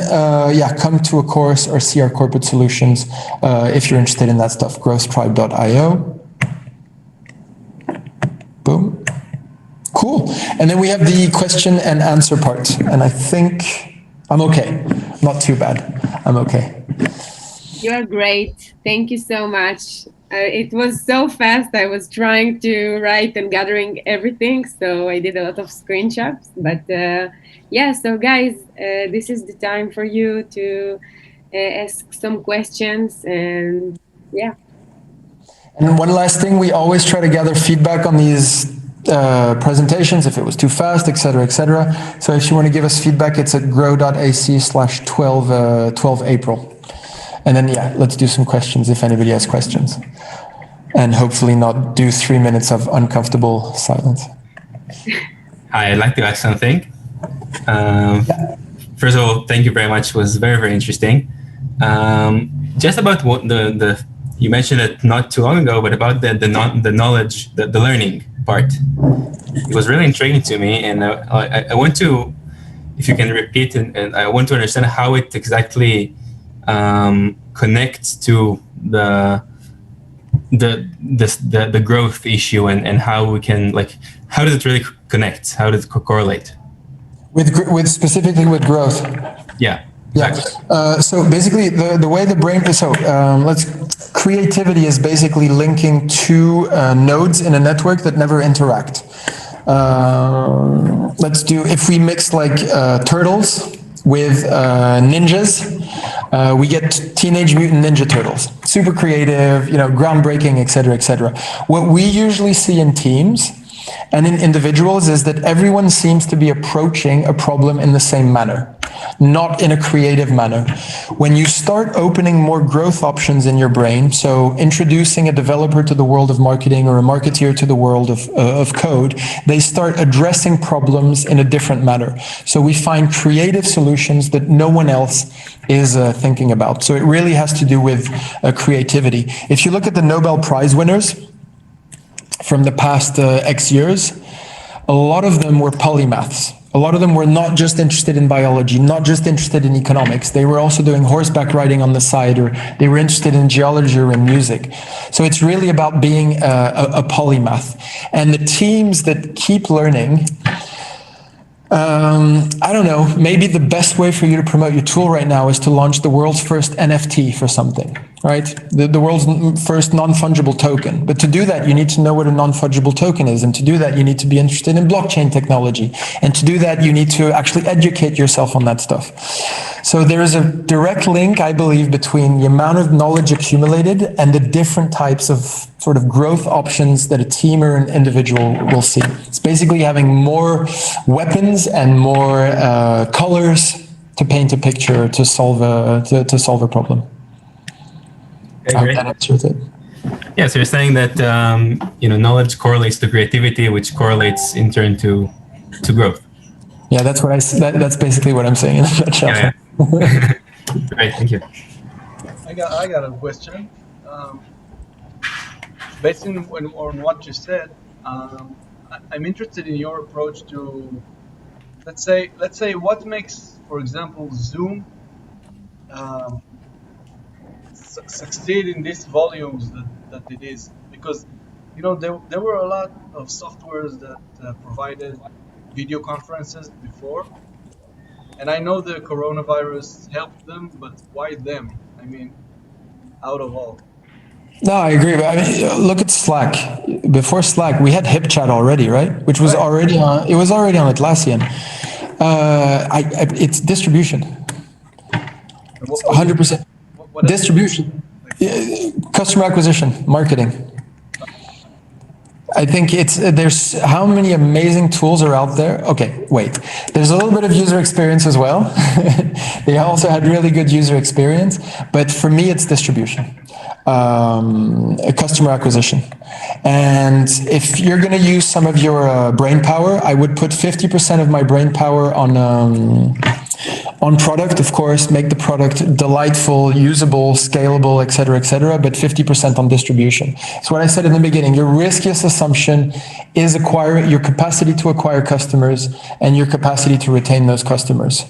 come to a course or see our corporate solutions if you're interested in that stuff. growthtribe.io. Boom. Cool. And then we have the question and answer part. And I think I'm okay. Not too bad. I'm okay. You're great. Thank you so much. It was so fast. I was trying to write and gathering everything. So I did a lot of screenshots. But so guys, this is the time for you to ask some questions. And yeah. And one last thing, we always try to gather feedback on these presentations, if it was too fast, etc., etc. So if you want to give us feedback, it's at grow.ac/12 April. And then, let's do some questions if anybody has questions. And hopefully not do 3 minutes of uncomfortable silence. Hi, I'd like to ask something. First of all, thank you very much. It was very, very interesting. Just about what you mentioned it not too long ago, but about the knowledge, the learning part. It was really intriguing to me, and I want to, if you can repeat, and I want to understand how it exactly connects to the growth issue, and how we can, how does it really connect? How does it correlate? With specifically with growth. Yeah. Exactly. So basically, the way the brain creativity is basically linking two nodes in a network that never interact. If we mix turtles with ninjas, we get Teenage Mutant Ninja Turtles. Super creative, groundbreaking, et cetera, et cetera. What we usually see in teams and in individuals is that everyone seems to be approaching a problem in the same manner. not in a creative manner. When you start opening more growth options in your brain, so introducing a developer to the world of marketing or a marketeer to the world of code, they start addressing problems in a different manner. So we find creative solutions that no one else is thinking about. So it really has to do with creativity. If you look at the Nobel Prize winners from the past X years, a lot of them were polymaths. A lot of them were not just interested in biology, not just interested in economics. They were also doing horseback riding on the side, or they were interested in geology or in music. So it's really about being a polymath. And the teams that keep learning, I don't know, maybe the best way for you to promote your tool right now is to launch the world's first NFT for something, right? The world's first non-fungible token. But to do that, you need to know what a non-fungible token is. And to do that, you need to be interested in blockchain technology. And to do that, you need to actually educate yourself on that stuff. So there is a direct link, I believe, between the amount of knowledge accumulated and the different types of sort of growth options that a team or an individual will see. It's basically having more weapons and more colors to paint a picture to solve a problem. Okay, I hope great. that answers it. Yeah, so you're saying that knowledge correlates to creativity, which correlates in turn to growth. Yeah, that's what that's basically what I'm saying in a nutshell. Yeah. Great, thank you. I got a question. Based on what you said, I'm interested in your approach to, let's say what makes, for example, Zoom succeed in these volumes that it is, because there were a lot of softwares that provided video conferences before, and I know the coronavirus helped them, but why them? I mean, out of all. No, I agree. But I mean, look at Slack. Before Slack, we had HipChat already, right? Which was already on. It was already on Atlassian. It's distribution. 100% distribution. Customer acquisition, marketing. I think there's how many amazing tools are out there. Okay, wait. There's a little bit of user experience as well. They also had really good user experience, but for me, it's distribution, customer acquisition. And if you're going to use some of your brain power, I would put 50% of my brain power on product, of course, make the product delightful, usable, scalable, et cetera, but 50% on distribution. So what I said in the beginning, your riskiest assumption is your capacity to acquire customers and your capacity to retain those customers.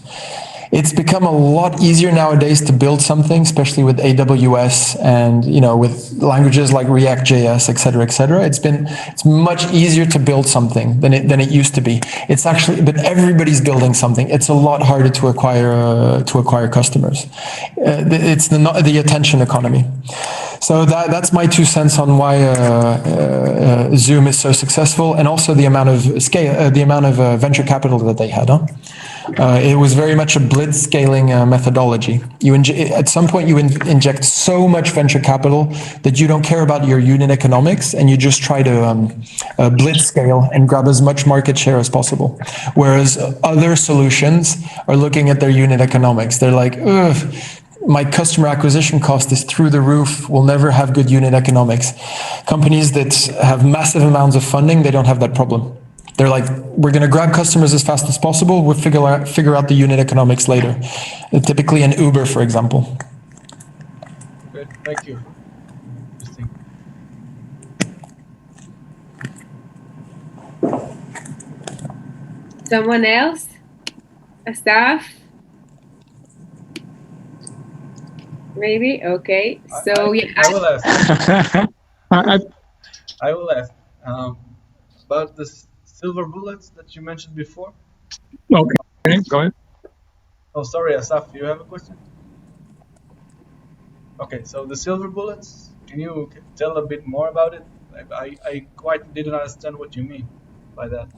It's become a lot easier nowadays to build something, especially with AWS and, with languages like React.js, et cetera. It's much easier to build something than it used to be. It's actually, but everybody's building something. It's a lot harder to acquire customers. It's the attention economy. So that's my 2 cents on why Zoom is so successful, and also the amount of scale, the amount of venture capital that they had. It was very much a blitz scaling methodology. At some point, you inject so much venture capital that you don't care about your unit economics, and you just try to blitz scale and grab as much market share as possible. Whereas other solutions are looking at their unit economics. They're like, ugh, my customer acquisition cost is through the roof. We'll never have good unit economics. Companies that have massive amounts of funding, they don't have that problem. They're like, we're going to grab customers as fast as possible. We'll figure out the unit economics later. Typically an Uber, for example. Good, thank you. Interesting. Someone else? Asaf? Maybe? Okay. So, I will ask. I will ask. About the silver bullets that you mentioned before. Okay, go ahead. Oh, sorry, Asaf, do you have a question? Okay, so the silver bullets, can you tell a bit more about it? I quite didn't understand what you mean by that.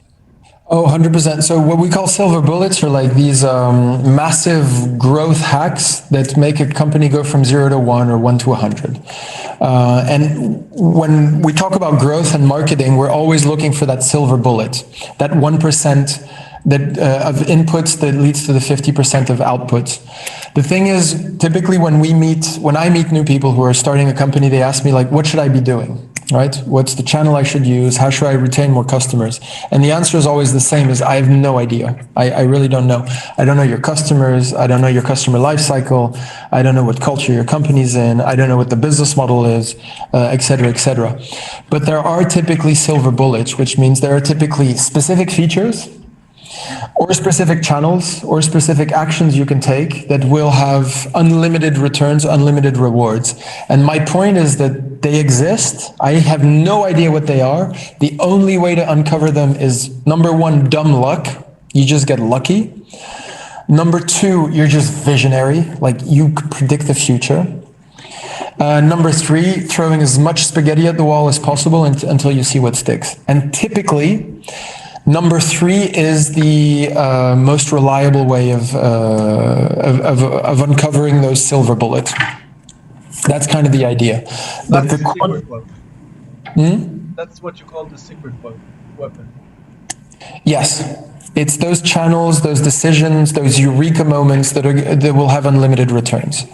Oh, 100%. So what we call silver bullets are like these massive growth hacks that make a company go from 0 to 1 or 1 to 100. And when we talk about growth and marketing, we're always looking for that silver bullet, that 1% that of inputs that leads to the 50% of outputs. The thing is, typically when I meet new people who are starting a company, they ask me like, what should I be doing? Right? What's the channel I should use? How should I retain more customers? And the answer is always the same, is I have no idea. I really don't know. I don't know your customers. I don't know your customer life cycle. I don't know what culture your company's in. I don't know what the business model is, et cetera, et cetera. But there are typically silver bullets, which means there are typically specific features or specific channels or specific actions you can take that will have unlimited returns, unlimited rewards. And my point is that they exist. I have no idea what they are. The only way to uncover them is, number one, dumb luck. You just get lucky. Number two, you're just visionary, like you could predict the future. Number three, throwing as much spaghetti at the wall as possible until you see what sticks. And typically, number three is the most reliable way of uncovering those silver bullets. That's kind of the idea. That's the secret weapon. That's what you call the secret weapon. Yes. It's those channels, those decisions, those eureka moments that will have unlimited returns.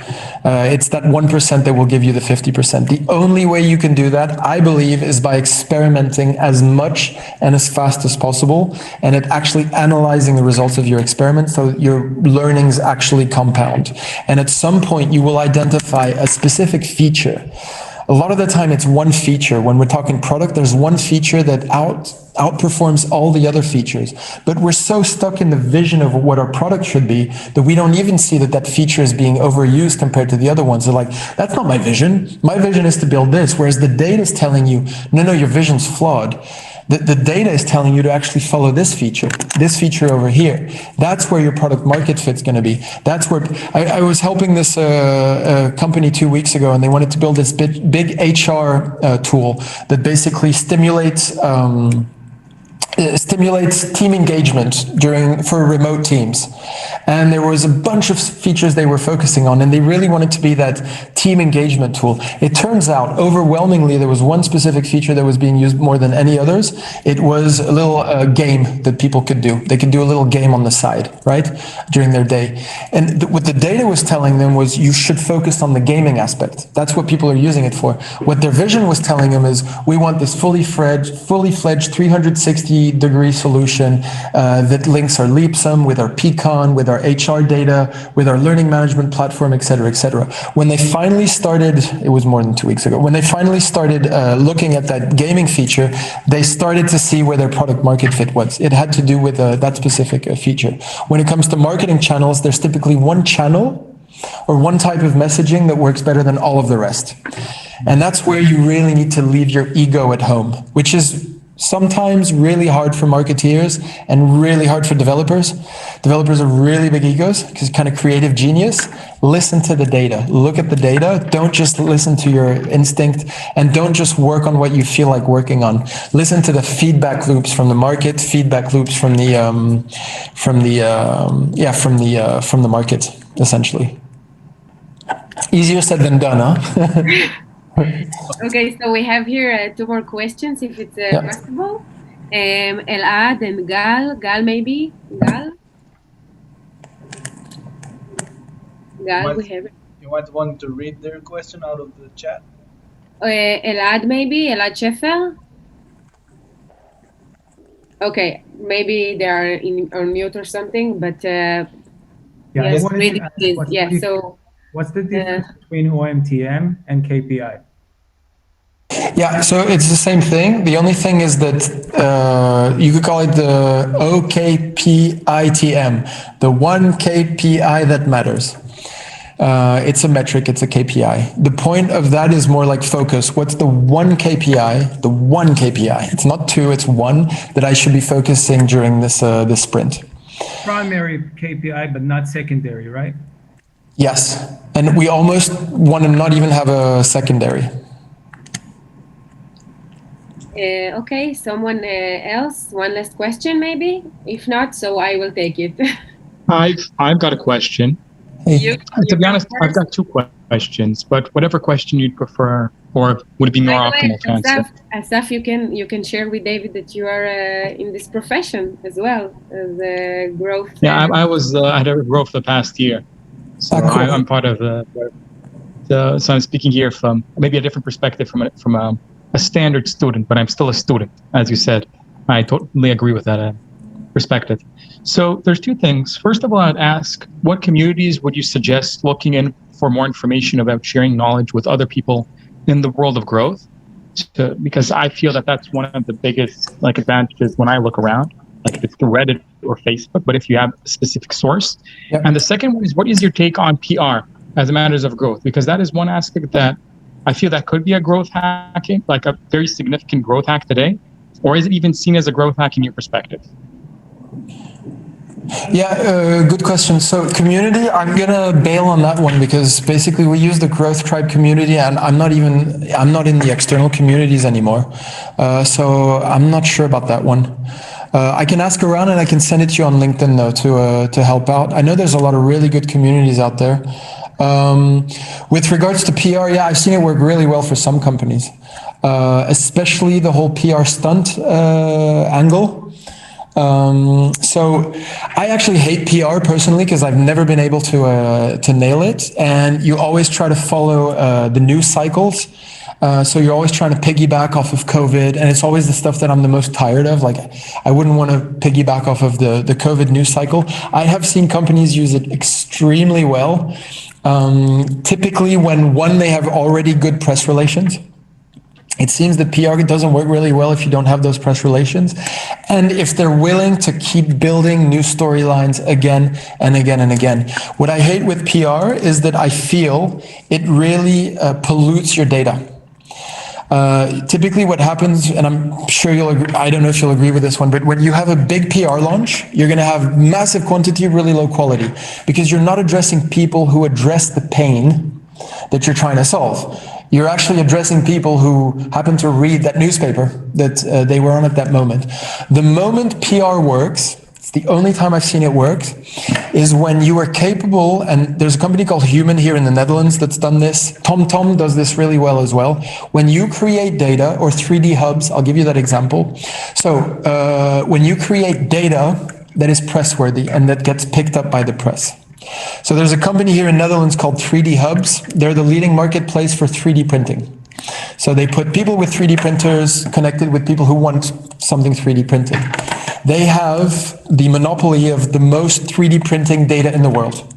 It's that 1% that will give you the 50%. The only way you can do that, I believe, is by experimenting as much and as fast as possible, and at actually analyzing the results of your experiment so that your learnings actually compound. And at some point, you will identify a specific feature. A lot of the time it's one feature. When we're talking product, there's one feature that outperforms all the other features. But we're so stuck in the vision of what our product should be that we don't even see that that feature is being overused compared to the other ones. They're like, that's not my vision. My vision is to build this. Whereas the data is telling you, no, your vision's flawed. The data is telling you to actually follow this feature over here. That's where your product market fit's going to be. That's where I was helping this company 2 weeks ago, and they wanted to build this big HR tool that basically stimulates team engagement for remote teams. And there was a bunch of features they were focusing on, and they really wanted to be that team engagement tool. It turns out, overwhelmingly, there was one specific feature that was being used more than any others. It was a little game that people could do. They could do a little game on the side, right, during their day. And what the data was telling them was you should focus on the gaming aspect. That's what people are using it for. What their vision was telling them is, we want this fully fledged 360-degree solution that links our Leapsome with our Peakon, with our HR data, with our learning management platform, et cetera, et cetera. When they finally started, it was more than 2 weeks ago, when they finally started looking at that gaming feature, they started to see where their product market fit was. It had to do with that specific feature. When it comes to marketing channels, there's typically one channel or one type of messaging that works better than all of the rest. And that's where you really need to leave your ego at home, which is sometimes really hard for marketeers and really hard for developers. Developers are really big egos because kind of creative genius. Listen to the data. Look at the data. Don't just listen to your instinct, and don't just work on what you feel like working on. Listen to the feedback loops from the market, feedback loops from the market, essentially. Easier said than done, huh? Okay, so we have here 2 more questions, if it's possible. Elad and Gal, maybe? Gal, we have it. You might want to read their question out of the chat. Elad, maybe? Elad Sheffer? Okay, maybe they are on mute or something, but yes, read it, please. What's the difference between OMTM and KPI? Yeah, so it's the same thing. The only thing is that you could call it the OKPITM, the one KPI that matters. It's a metric, it's a KPI. The point of that is more like focus. What's the one KPI? The one KPI. It's not 2, it's 1 that I should be focusing during this sprint. Primary KPI, but not secondary, right? Yes, and we almost want to not even have a secondary. Okay, someone else? One last question, maybe? If not, so I will take it. I've got a question. To be honest, I've got 2 questions, but whatever question you'd prefer, or would it be more By the way, optimal to answer? Asaf, you can share with David that you are in this profession as well as growth. Yeah, I had a growth the past year, so cool. I'm part of so I'm speaking here from maybe a different perspective from a standard student, but I'm still a student, as you said. I totally agree with that perspective. So there's two things. First of all, I'd ask, what communities would you suggest looking in for more information about sharing knowledge with other people in the world of growth? Because I feel that that's one of the biggest advantages when I look around, like if it's through Reddit or Facebook, but if you have a specific source. Yep. And the second one is, what is your take on PR as matters of growth? Because that is one aspect that I feel that could be a growth hacking, like a very significant growth hack today, or is it even seen as a growth hack in your perspective? Yeah, good question. So community, I'm gonna bail on that one because basically we use the Growth Tribe community, and I'm not in the external communities anymore. So I'm not sure about that one. I can ask around and I can send it to you on LinkedIn though to help out. I know there's a lot of really good communities out there. With regards to PR, yeah, I've seen it work really well for some companies, especially the whole PR stunt angle. So I actually hate PR personally because I've never been able to nail it. And you always try to follow the news cycles. So you're always trying to piggyback off of COVID, and it's always the stuff that I'm the most tired of. Like, I wouldn't want to piggyback off of the COVID news cycle. I have seen companies use it extremely well. Typically when they have already good press relations. It seems that PR doesn't work really well if you don't have those press relations. And if they're willing to keep building new storylines again and again and again. What I hate with PR is that I feel it really pollutes your data. Typically what happens, and I'm sure you'll agree, I don't know if you'll agree with this one, but when you have a big PR launch, you're going to have massive quantity, really low quality, because you're not addressing people who address the pain that you're trying to solve. You're actually addressing people who happen to read that newspaper that they were on at that moment. The moment PR works, it's the only time I've seen it work, is when you are capable, and there's a company called Human here in the Netherlands that's done this. TomTom does this really well as well. When you create data, or 3D hubs, I'll give you that example. So when you create data that is press-worthy and that gets picked up by the press. So there's a company here in Netherlands called 3D Hubs. They're the leading marketplace for 3D printing. So they put people with 3D printers connected with people who want something 3D printed. They have the monopoly of the most 3D printing data in the world.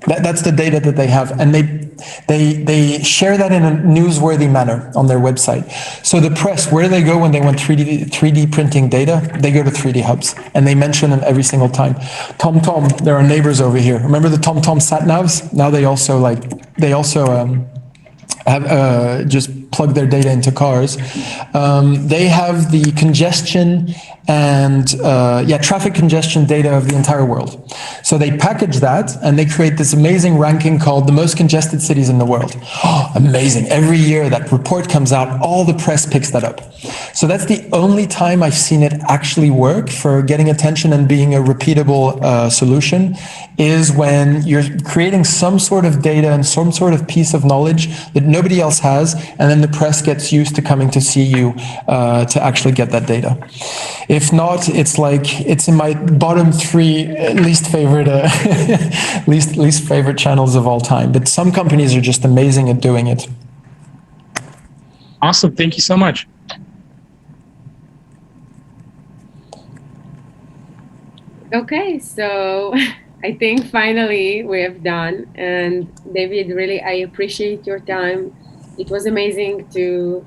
That's the data that they have, and they share that in a newsworthy manner on their website. So the press, where do they go when they want 3D printing data? They go to 3D Hubs, and they mention them every single time. TomTom, there are neighbors over here. Remember the TomTom sat navs? Now they also have just plug their data into cars. They have the congestion and traffic congestion data of the entire world. So they package that and they create this amazing ranking called the most congested cities in the world. Oh, amazing. Every year that report comes out, all the press picks that up. So that's the only time I've seen it actually work for getting attention and being a repeatable solution, is when you're creating some sort of data and some sort of piece of knowledge that nobody else has, and then the press gets used to coming to see you to actually get that data. If not, it's in my bottom three least favorite least favorite channels of all time. But some companies are just amazing at doing it. Awesome, thank you so much. Okay, so I think finally we have done. And David, really, I appreciate your time. It was amazing to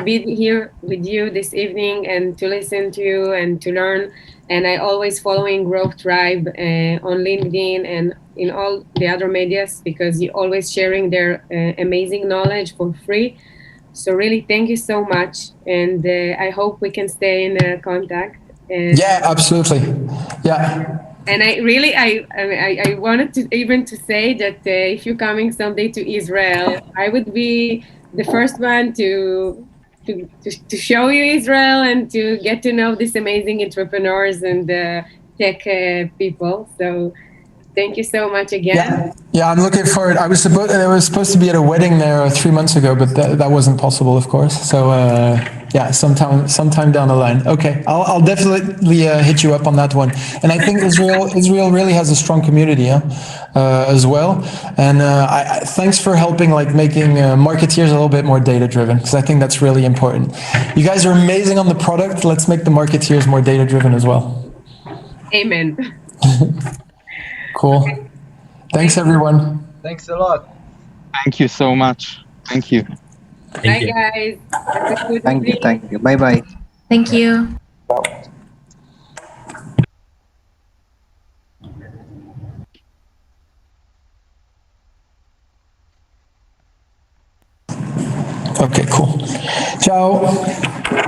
be here with you this evening and to listen to you and to learn. And I always following Growth Tribe on LinkedIn and in all the other medias, because you're always sharing their amazing knowledge for free. So really, thank you so much. And I hope we can stay in contact. Yeah, absolutely. Yeah. And I wanted to even to say that if you're coming someday to Israel, I would be the first one to show you Israel and to get to know these amazing entrepreneurs and tech people. So Thank you so much again. Yeah, I'm looking forward. I was supposed to be at a wedding there 3 months ago, but that wasn't possible, of course. So yeah, sometime down the line. Okay, I'll definitely hit you up on that one. And I think Israel really has a strong community as well. And thanks for helping making marketeers a little bit more data driven, because I think that's really important. You guys are amazing on the product. Let's make the marketeers more data driven as well. Amen. Cool. Thanks, everyone. Thanks a lot. Thank you so much. Thank you. Thank Bye, you. guys. Have a good Thank you. evening. Thank you. Bye bye. Thank you. Okay, cool. Ciao.